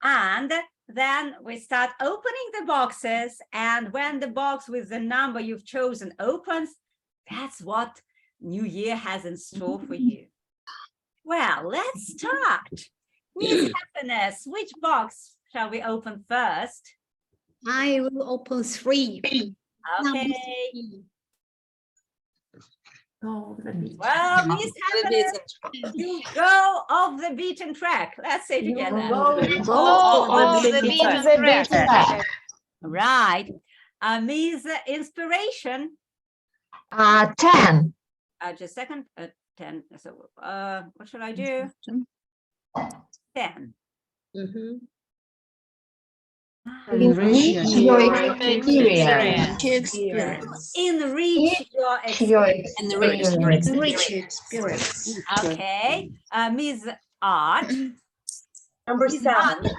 And then we start opening the boxes. And when the box with the number you've chosen opens, that's what New Year has in store for you. Well, let's start. Miss Happiness, which box shall we open first? I will open 3. Okay. Well, Miss Happiness, you go off the beaten track. Let's say together. Go off the beaten track. Right. Miss Inspiration. 10. Just a second. 10. So what should I do? 10. Enrich your experience. Enrich your experience. Okay. Ms. Art. Number 7.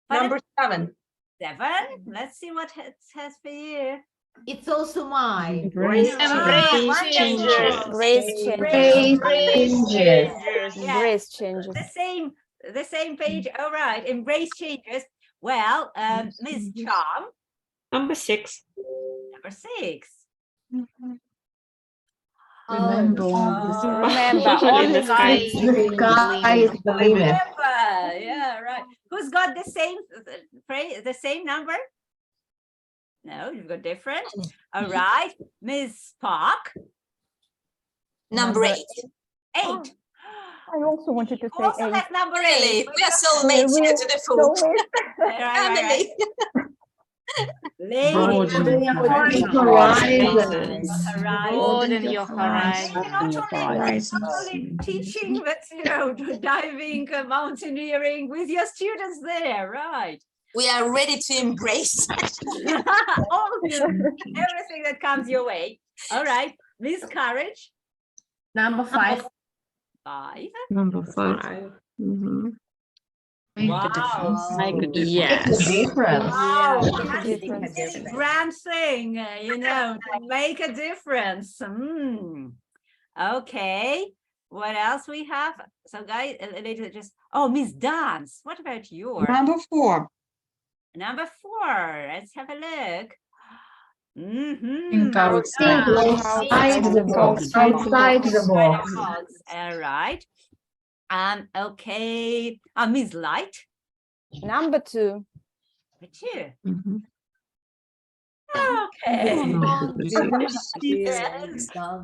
Number 7. 7. Let's see what it has for you. It's also mine. Embrace changes. Embrace changes. The same page. All right. Embrace changes. Well, Ms. Charm. Number 6. Number 6. Remember, Only the sky is the limit. Yeah, right. Who's got the same phrase, the same number? No, you've got different. All right. Ms. Park. Number 8. 8. I also wanted to say Also 8. has number 8. Really? We are soulmates here to the full. Right. Broaden your horizons. Not only teaching, but you know, diving, mountaineering with your students there, right? We are ready to embrace everything that comes your way. All right, Miss Courage. Number 5. 5. Number 5. Wow. Yes. Wow. That's a grand thing, you know, to make a difference. Okay. What else we have? So guys, later just, oh, Miss Dance. What about yours? Number 4. Number 4. Let's have a look. Outside the box. All right. Okay. Miss Light. Number 2. Number 2. Okay.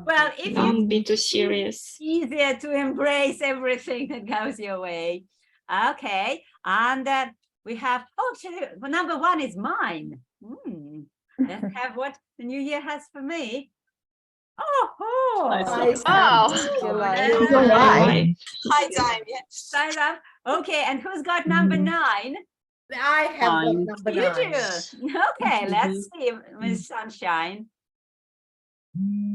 Well, if you be too serious. Easier to embrace everything that goes your way. Okay. And we have, actually, number 1 is mine. Let's have what the new year has for me. Wow. High time, yes. Okay, and who's got number 9? I have got number You 9. do? Okay, let's see, Miss Sunshine.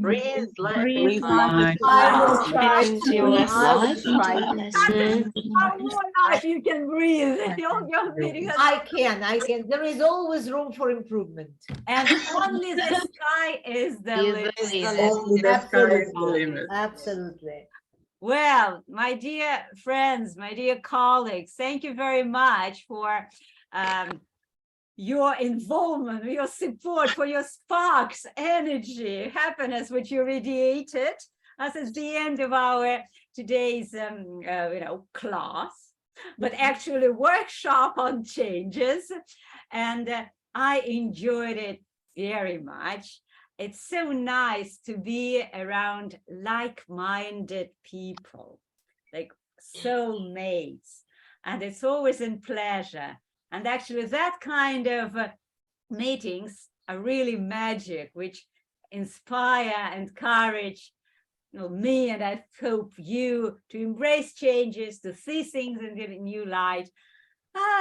Breathe like Breathe life. like I will try Into to. your I will life. try to. Lesson. How more life you can breathe. I can. There is always room for improvement. And only the sky is the limit. Only the sky is the limit. Absolutely. Well, my dear friends, my dear colleagues, thank you very much for your involvement, your support, for your sparks, energy, happiness, which you radiated as it's the end of our today's class, but actually workshop on changes. And I enjoyed it very much. It's so nice to be around like-minded people, like soulmates, and it's always a pleasure. And actually that kind of meetings are really magic, which inspire, encourage me, and I hope you, to embrace changes, to see things in a new light,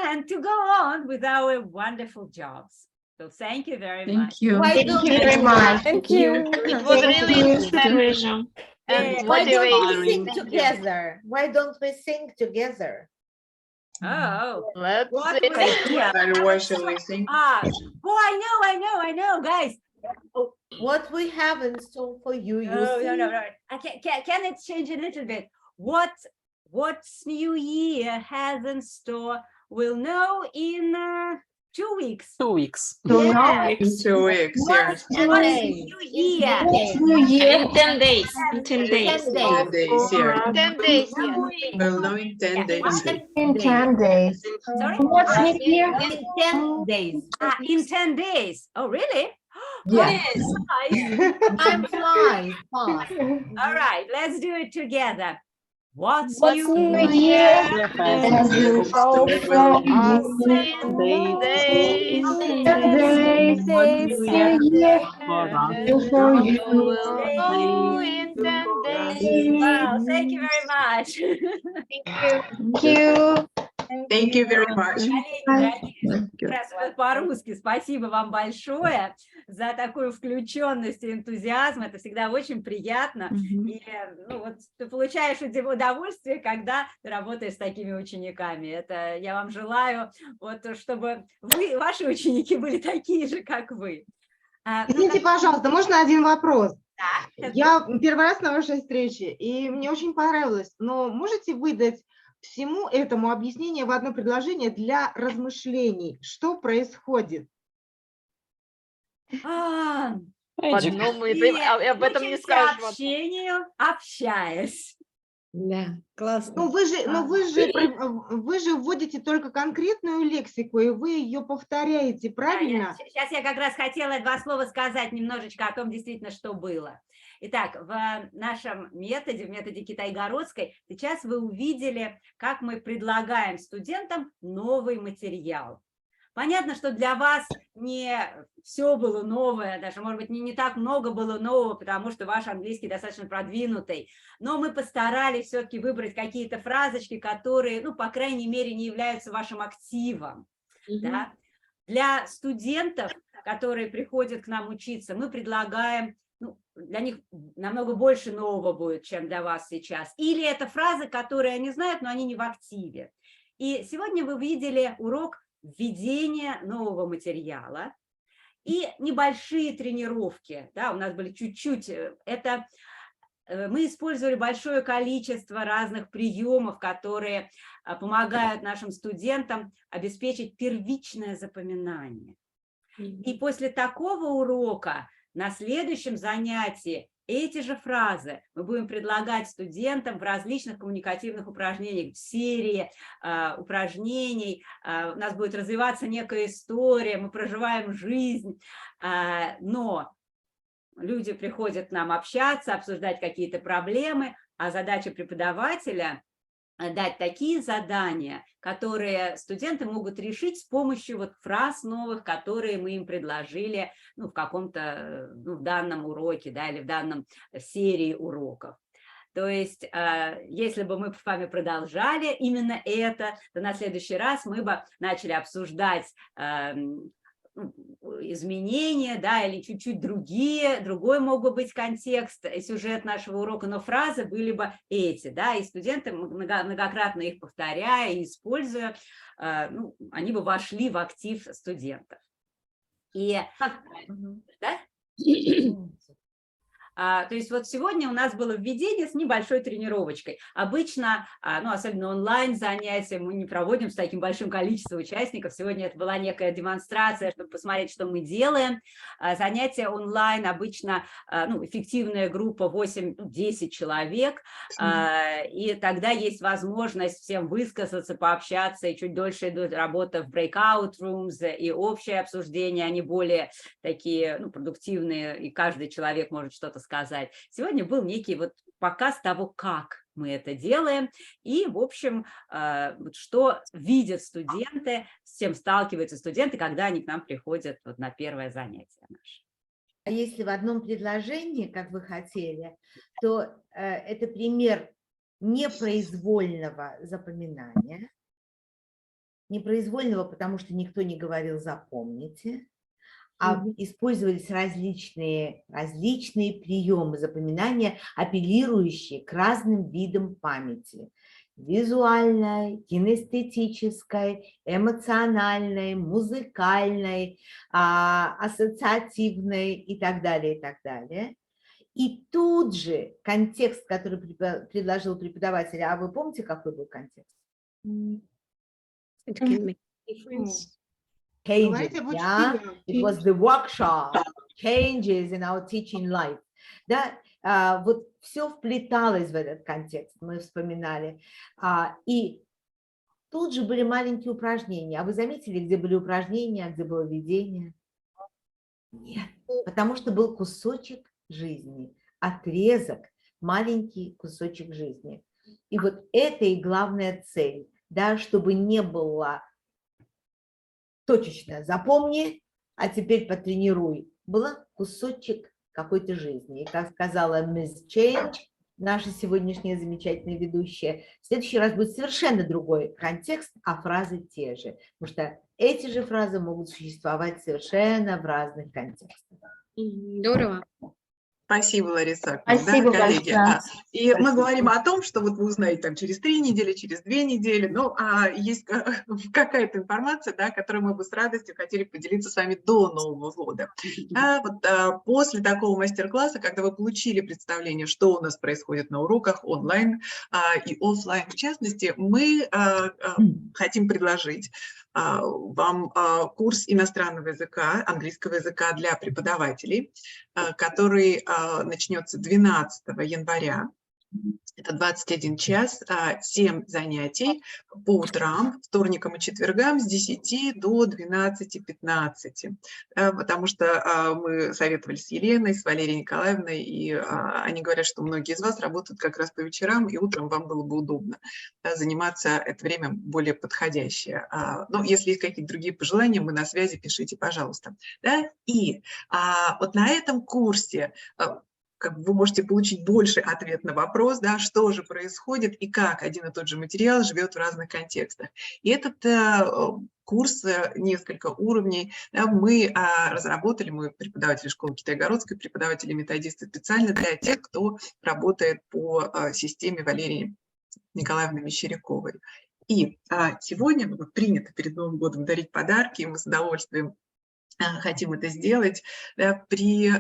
and to go on with our wonderful jobs. So thank you very much. Thank you. Thank you very much. Thank you. It was really encouraging and Why don't we motivating. sing together? Why don't we sing together? Oh, Let's what see. was And what shall we sing? I know, guys. Oh, What we have in store for you, you no. see? Can it change a little bit? What's New Year has in store? We'll know in 2 weeks. 2 weeks. In 2 weeks, yes. What's New Year? In 10 days. In 10 days. 10 10 days, yeah. 10 days, yes. We'll know in 10 days. In 10 days. Sorry? What's new year? In 10 days. In 10 days. Oh, really? Yes. Nice. Time flies fast. All right, let's do it together. What's New New Year? Year? So from us. Days. For you. Oh, in 10 days. Wow, thank you very much. Thank you. Thank you very much. По-русски спасибо вам большое за такую включенность и энтузиазм. Это всегда очень приятно. И ты получаешь удовольствие, когда ты работаешь с такими учениками. Это я вам желаю, чтобы ваши ученики были такие же, как вы. Извините, пожалуйста, можно один вопрос? Да. Я первый раз на вашей встрече, и мне очень понравилось, но можете выдать всему этому объяснение в одно предложение для размышлений? Что происходит? Одному об этом не скажешь. Общению, общаясь. Да, классно. Ну вы же вводите только конкретную лексику, и вы ее повторяете, правильно? Сейчас я как раз хотела 2 слова сказать немножечко о том, действительно, что было. Итак, в нашем методе, в методе Китайгородской, сейчас вы увидели, как мы предлагаем студентам новый материал. Понятно, что для вас не все было новое, даже, может быть, не так много было нового, потому что ваш английский достаточно продвинутый. Но мы постарались все-таки выбрать какие-то фразочки, которые, по крайней мере, не являются вашим активом. Да? Для студентов, которые приходят к нам учиться, мы предлагаем, для них намного больше нового будет, чем для вас сейчас. Или это фразы, которые они знают, но они не в активе. И сегодня вы видели урок введения нового материала и небольшие тренировки. Да, у нас были чуть-чуть. Мы использовали большое количество разных приемов, которые помогают нашим студентам обеспечить первичное запоминание. И после такого урока на следующем занятии эти же фразы мы будем предлагать студентам в различных коммуникативных упражнениях, в серии упражнений. У нас будет развиваться некая история, мы проживаем жизнь, но люди приходят к нам общаться, обсуждать какие-то проблемы, а задача преподавателя – дать такие задания, которые студенты могут решить с помощью фраз новых, которые мы им предложили в каком-то в данном уроке, да, или в данном серии уроков. То есть, если бы мы с вами продолжали именно это, то на следующий раз мы бы начали обсуждать изменения, да, или чуть-чуть другой мог бы быть контекст, сюжет нашего урока, но фразы были бы эти, да, и студенты, многократно их повторяя и используя, ну, они бы вошли в актив студентов. И, да? То есть вот сегодня у нас было введение с небольшой тренировочкой. Обычно, ну, особенно онлайн-занятия, мы не проводим с таким большим количеством участников. Сегодня это была некая демонстрация, чтобы посмотреть, что мы делаем. Занятия онлайн обычно, ну, эффективная группа 8-10 человек, и тогда есть возможность всем высказаться, пообщаться, и чуть дольше идет работа в breakout rooms, и общее обсуждение, они более такие, ну, продуктивные, и каждый человек может что-то сказать. Сегодня был некий вот показ того, как мы это делаем, и, в общем, что видят студенты, с чем сталкиваются студенты, когда они к нам приходят вот на первое занятие наше. А если в одном предложении, как вы хотели, то это пример непроизвольного запоминания, непроизвольного, потому что никто не говорил «запомните», а использовались различные приемы запоминания, апеллирующие к разным видам памяти. Визуальной, кинестетической, эмоциональной, музыкальной, ассоциативной и так далее, и так далее. И тут же контекст, который предложил преподаватель, а вы помните, какой был контекст? It can make a difference. Changes, yeah? It was the workshop, changes in our teaching life. Да? Вот все вплеталось в этот контекст, мы вспоминали. И тут же были маленькие упражнения. А вы заметили, где были упражнения, где было введение? Нет, потому что был кусочек жизни, отрезок, маленький кусочек жизни. И вот это и главная цель, да, чтобы не было точечно запомни, а теперь потренируй. Была кусочек какой-то жизни. И как сказала мисс Change, наша сегодняшняя замечательная ведущая, в следующий раз будет совершенно другой контекст, а фразы те же. Потому что эти же фразы могут существовать совершенно в разных контекстах. Здорово. Спасибо, Лариса. Спасибо, да, коллеги. И Спасибо. мы говорим о том, что вот вы узнаете там через 3 недели, через 2 недели, но есть какая-то информация, да, которую мы бы с радостью хотели поделиться с вами до Нового года. После такого мастер-класса, когда вы получили представление, что у нас происходит на уроках онлайн и офлайн, в частности, мы хотим предложить вам курс иностранного языка, английского языка для преподавателей, который начнется 12 января. Это 21 час, 7 занятий по утрам, вторникам и четвергам с 10 до 12:15. Потому что мы советовали с Еленой, с Валерией Николаевной, и они говорят, что многие из вас работают как раз по вечерам, и утром вам было бы удобно заниматься это время более подходящее. Но если есть какие-то другие пожелания, мы на связи, пишите, пожалуйста. Да? И вот на этом курсе вы можете получить больше ответ на вопрос, да, что же происходит и как один и тот же материал живет в разных контекстах. И этот курс, несколько уровней, да, мы разработали, мы преподаватели школы Китайгородской, преподаватели-методисты специально для тех, кто работает по системе Валерии Николаевны Мещеряковой. И сегодня принято перед Новым годом дарить подарки, и мы с удовольствием хотим это сделать, да, при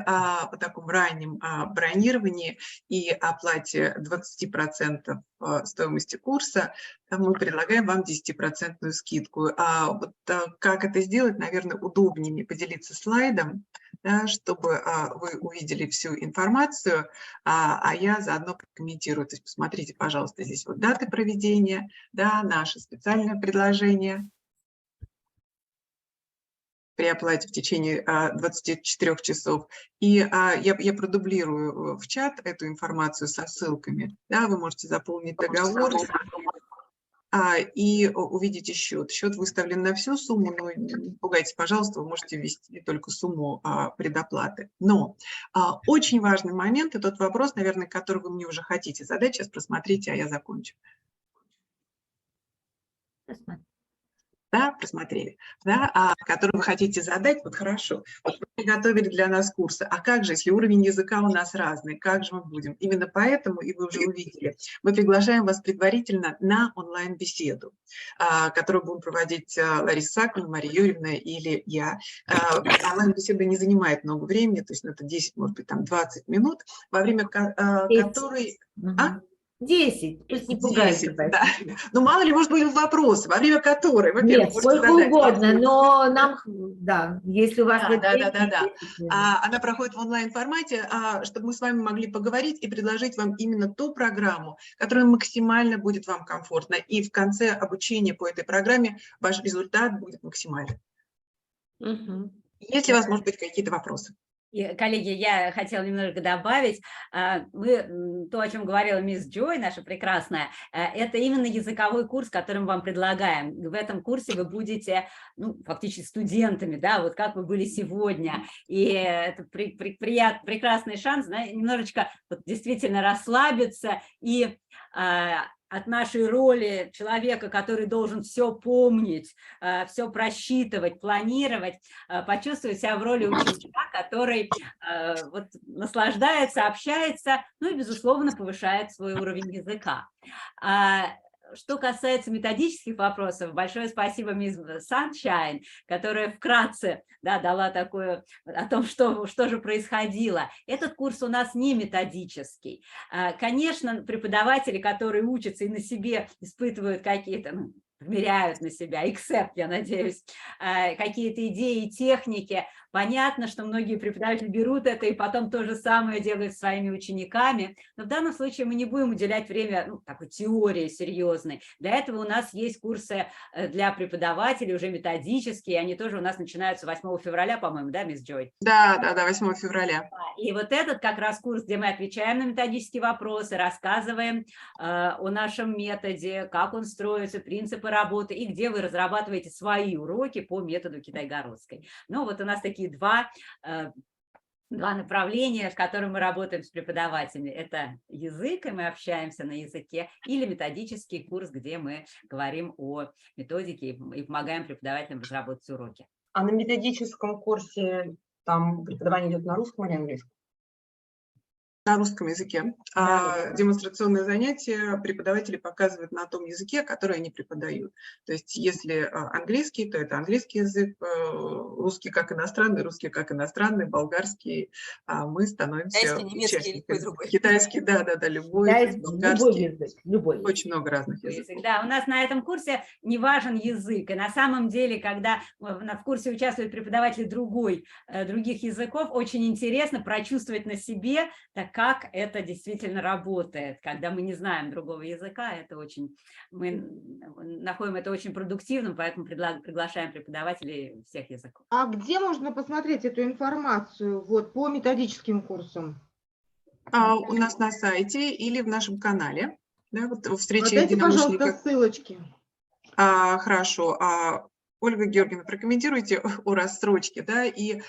таком раннем бронировании и оплате 20% стоимости курса. Мы предлагаем вам 10% скидку. Как это сделать, наверное, удобнее мне поделиться слайдом, да, чтобы вы увидели всю информацию, а я заодно прокомментирую. То есть посмотрите, пожалуйста, здесь вот даты проведения, да, наше специальное предложение при оплате в течение 24 часов. И я продублирую в чат эту информацию со ссылками. Да, вы можете заполнить договор, и увидите счет. Счет выставлен на всю сумму, но не пугайтесь, пожалуйста, вы можете ввести только сумму предоплаты. Но очень важный момент, и тот вопрос, наверное, который вы мне уже хотите задать, сейчас просмотрите, а я закончу. Да, просмотрели, да, который вы хотите задать, вот хорошо, вот вы приготовили для нас курсы, а как же, если уровень языка у нас разный, как же мы будем? Именно поэтому, и вы уже увидели, мы приглашаем вас предварительно на онлайн-беседу, которую будем проводить Лариса Исааковна, Мария Юрьевна или я. Онлайн-беседа не занимает много времени, то есть это 10, может быть, там 20 минут, во время которой... 10, пусть не пугаются. 10, да. Ну, мало ли, может быть, вопросы, во время которой, во-первых, сколько угодно, но нам, да, если у вас... Она проходит в онлайн-формате, чтобы мы с вами могли поговорить и предложить вам именно ту программу, которая максимально будет вам комфортна. И в конце обучения по этой программе ваш результат будет максимальный. Если у вас, может быть, какие-то вопросы. Коллеги, я хотела немножко добавить, то, о чем говорила мисс Джой, наша прекрасная, это именно языковой курс, который мы вам предлагаем. В этом курсе вы будете, ну, фактически студентами, да, вот как вы были сегодня, и это прекрасный шанс, да, немножечко вот, действительно расслабиться и от нашей роли человека, который должен все помнить, все просчитывать, планировать, почувствовать себя в роли ученика, который вот, наслаждается, общается, ну и, безусловно, повышает свой уровень языка. Что касается методических вопросов, большое спасибо мисс Sunshine, которая вкратце, да, дала такое о том, что же происходило. Этот курс у нас не методический. Конечно, преподаватели, которые учатся и на себе испытывают какие-то, ну, вмеряют на себя, accept, я надеюсь, какие-то идеи, техники. Понятно, что многие преподаватели берут это и потом то же самое делают с своими учениками, но в данном случае мы не будем уделять время, ну, такой теории серьезной. Для этого у нас есть курсы для преподавателей, уже методические, они тоже у нас начинаются 8 февраля, по-моему, да, мисс Джой? Да, 8 февраля. И вот этот как раз курс, где мы отвечаем на методические вопросы, рассказываем о нашем методе, как он строится, принципы работы, и где вы разрабатываете свои уроки по методу Китайгородской. Ну, вот у нас такие два направления, в которых мы работаем с преподавателями. Это язык, и мы общаемся на языке, или методический курс, где мы говорим о методике и помогаем преподавателям разработать уроки. А на методическом курсе там преподавание идет на русском или английском? На русском языке. Демонстрационные занятия преподаватели показывают на том языке, который они преподают. То есть если английский, то это английский язык, русский как иностранный, болгарский, мы становимся участниками. Китайский, да, любой, болгарский. Любой. Очень много разных языков. Да, у нас на этом курсе не важен язык. И на самом деле, когда в курсе участвуют преподаватели других языков, очень интересно прочувствовать на себе, как это действительно работает, когда мы не знаем другого языка, мы находим это очень продуктивным, поэтому приглашаем преподавателей всех языков. А где можно посмотреть эту информацию вот, по методическим курсам? У нас на сайте или в нашем канале, да, вот встреча Дайте, единомышленников. пожалуйста, ссылочки. Хорошо. Ольга Георгиевна, прокомментируйте о рассрочке, да, и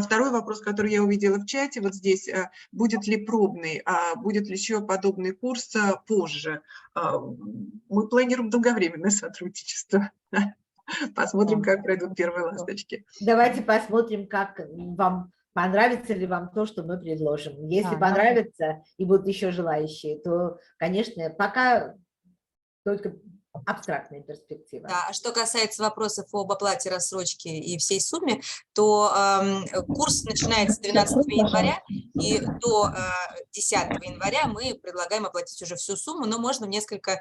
второй вопрос, который я увидела в чате, вот здесь, будет ли пробный, будет ли еще подобный курс позже? Мы планируем долговременное сотрудничество, посмотрим, как пройдут первые ласточки. Давайте посмотрим, как вам понравится ли вам то, что мы предложим. Если понравится и будут еще желающие, то, конечно, пока только абстрактная перспектива. Да, а что касается вопросов об оплате рассрочки и всей сумме, то курс начинается 12 января, и до 10 января мы предлагаем оплатить уже всю сумму, но можно в несколько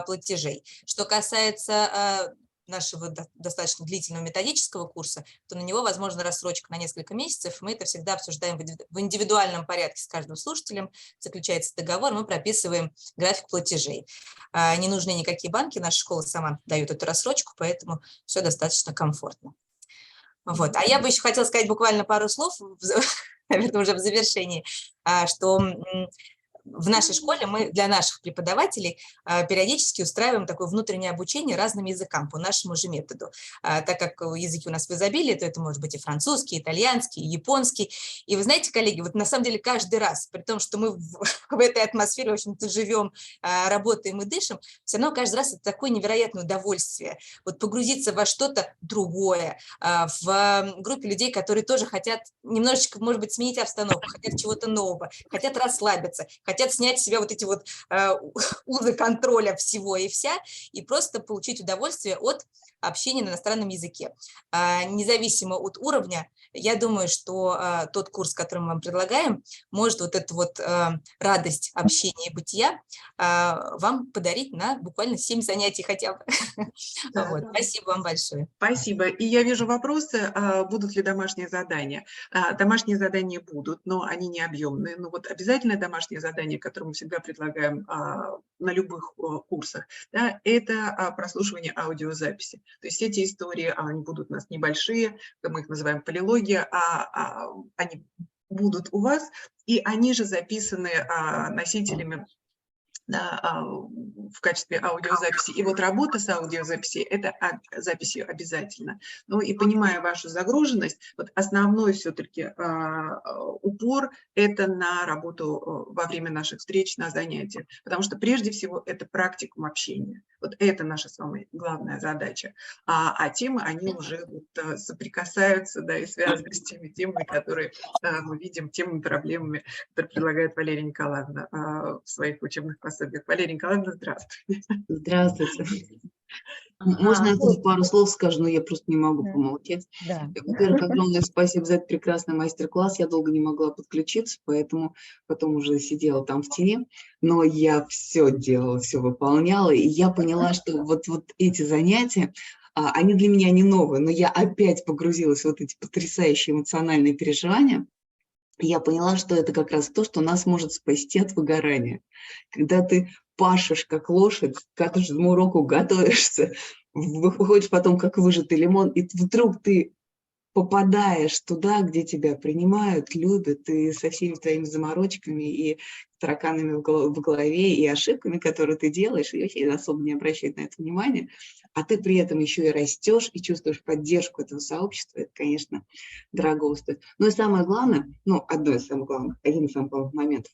платежей. Что касается нашего достаточно длительного методического курса, то на него возможна рассрочка на несколько месяцев. Мы это всегда обсуждаем в индивидуальном порядке с каждым слушателем. Заключается договор, мы прописываем график платежей. Не нужны никакие банки, наша школа сама дает эту рассрочку, поэтому все достаточно комфортно. Вот. А я бы еще хотела сказать буквально пару слов, наверное, уже в завершении, что в нашей школе мы для наших преподавателей периодически устраиваем такое внутреннее обучение разным языкам по нашему же методу. Так как языки у нас в изобилии, то это может быть и французский, и итальянский, и японский. И вы знаете, коллеги, вот на самом деле каждый раз, при том, что мы в этой атмосфере, в общем-то, живем, работаем и дышим, все равно каждый раз это такое невероятное удовольствие. Вот погрузиться во что-то другое, в группе людей, которые тоже хотят немножечко, может быть, сменить обстановку, хотят чего-то нового, хотят расслабиться, хотят снять с себя вот эти вот узы контроля всего и вся, и просто получить удовольствие от общения на иностранном языке. Независимо от уровня, я думаю, что тот курс, который мы вам предлагаем, может вот эту вот радость общения и бытия вам подарить на буквально 7 занятий хотя бы. Да. Вот. Спасибо вам большое. Спасибо. И я вижу вопросы, будут ли домашние задания. Домашние задания будут, но они не объемные. Но вот обязательное домашнее задание, которое мы всегда предлагаем на любых курсах, да, это прослушивание аудиозаписи. То есть эти истории, они будут у нас небольшие, мы их называем полилогия, они будут у вас, и они же записаны носителями в качестве аудиозаписи. И вот работа с аудиозаписью – это записью обязательно. Ну и понимая вашу загруженность, вот основной все-таки упор – это на работу во время наших встреч, на занятиях. Потому что прежде всего это практикум общения. Вот это наша самая главная задача. А темы, они уже вот соприкасаются, да, и связаны с теми темами, которые мы видим, темами, проблемами, которые предлагает Валерия Николаевна в своих учебных пособиях. Валерия Николаевна, здравствуйте. Здравствуйте. Можно я тут пару слов скажу, но я просто не могу помолчать. Да. Во-первых, огромное спасибо за этот прекрасный мастер-класс. Я долго не могла подключиться, поэтому потом уже сидела там в тени. Но я все делала, все выполняла, и я поняла, что вот эти занятия, они для меня не новые, но я опять погрузилась в вот эти потрясающие эмоциональные переживания. Я поняла, что это как раз то, что нас может спасти от выгорания. Когда ты пашешь как лошадь, к каждому уроку готовишься, выходишь потом как выжатый лимон, и вдруг ты попадаешь туда, где тебя принимают, любят, и со всеми твоими заморочками и тараканами в голове, и ошибками, которые ты делаешь, и вообще особо не обращают на это внимания, а ты при этом еще и растешь, и чувствуешь поддержку этого сообщества, это, конечно, дорого стоит. Но и самое главное, ну, один из самых главных моментов,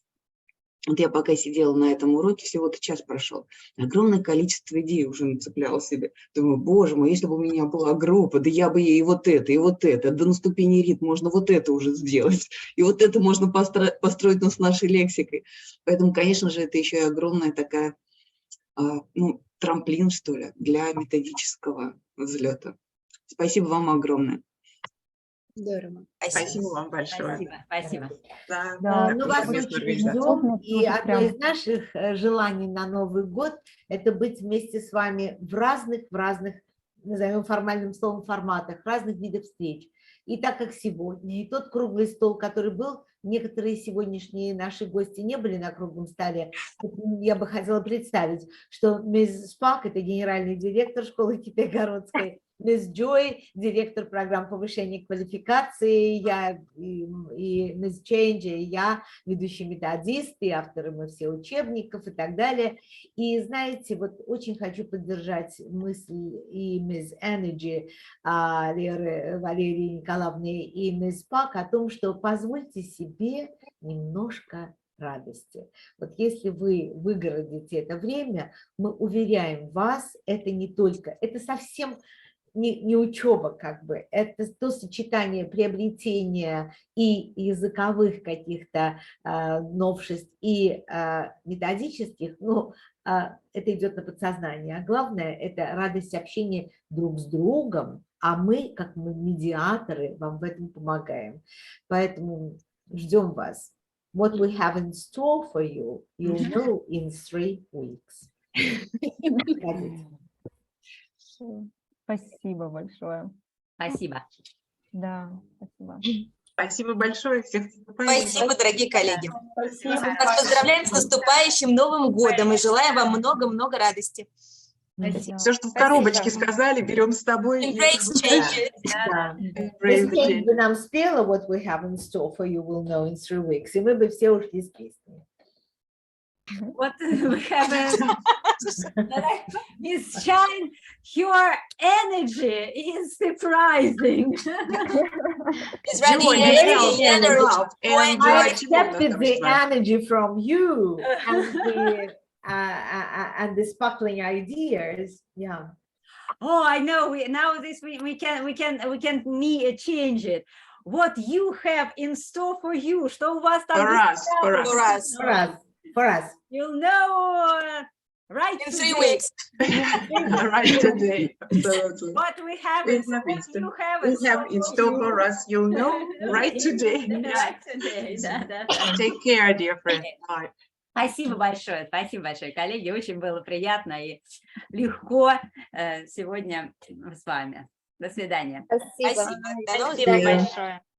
вот я пока сидела на этом уроке, всего-то час прошел, огромное количество идей уже нацепляла себе. Думаю, боже мой, если бы у меня была группа, да я бы ей вот это, да на ступени рит можно вот это уже сделать, и вот это можно построить с нашей лексикой. Поэтому, конечно же, это еще и огромная такая, ну, трамплин, что ли, для методического взлета. Спасибо вам огромное. Здорово. Спасибо вам большое. Спасибо. Да, мы вас очень ждем, и одно из наших желаний на Новый год – это быть вместе с вами в разных, назовем формальным словом, форматах, разных видов встреч. И так как сегодня, и тот круглый стол, который был, некоторые сегодняшние наши гости не были на круглом столе, я бы хотела представить, что мисс Спак – это генеральный директор школы Китайгородской, мисс Джой – директор программ повышения квалификации, я и мисс Ченджи, и я ведущий методист, и авторы мы все учебников и так далее. И знаете, вот очень хочу поддержать мысль и мисс Energy, Валерии Николаевны, и мисс Пак о том, что позвольте себе немножко радости. Вот если вы выгородите это время, мы уверяем вас, это не только, это совсем не учеба, как бы, это то сочетание приобретения и языковых каких-то новшеств, и методических, ну, это идет на подсознание. А главное, это радость общения друг с другом, а мы, как мы медиаторы, вам в этом помогаем. Поэтому ждем вас. What we have in store for you, you'll know in 3 weeks. Спасибо большое. Спасибо. Да, спасибо. Спасибо большое. Всех Спасибо, дорогие коллеги. Спасибо. Вас поздравляем с наступающим Новым годом и желаем вам много-много радости. Все, что в коробочке сказали, берем с тобой. Embrace changes. Если бы нам спела What we have in store for you, will know in 3 weeks, и мы бы все ушли с песней. What we have Miss Shine, your energy is surprising. Is radiating energy. I accepted the energy from you and the sparkling ideas. Yeah. Oh, I know. We can change it. What you have in store for you? Что у вас там? For us. You'll know right in today. 3 weeks. Right today. Absolutely. What we have in store for us, you'll know right today. Right today. Да. Take care, dear friend. Bye. Спасибо большое, коллеги. Очень было приятно и легко сегодня с вами. До свидания. Спасибо. Спасибо большое.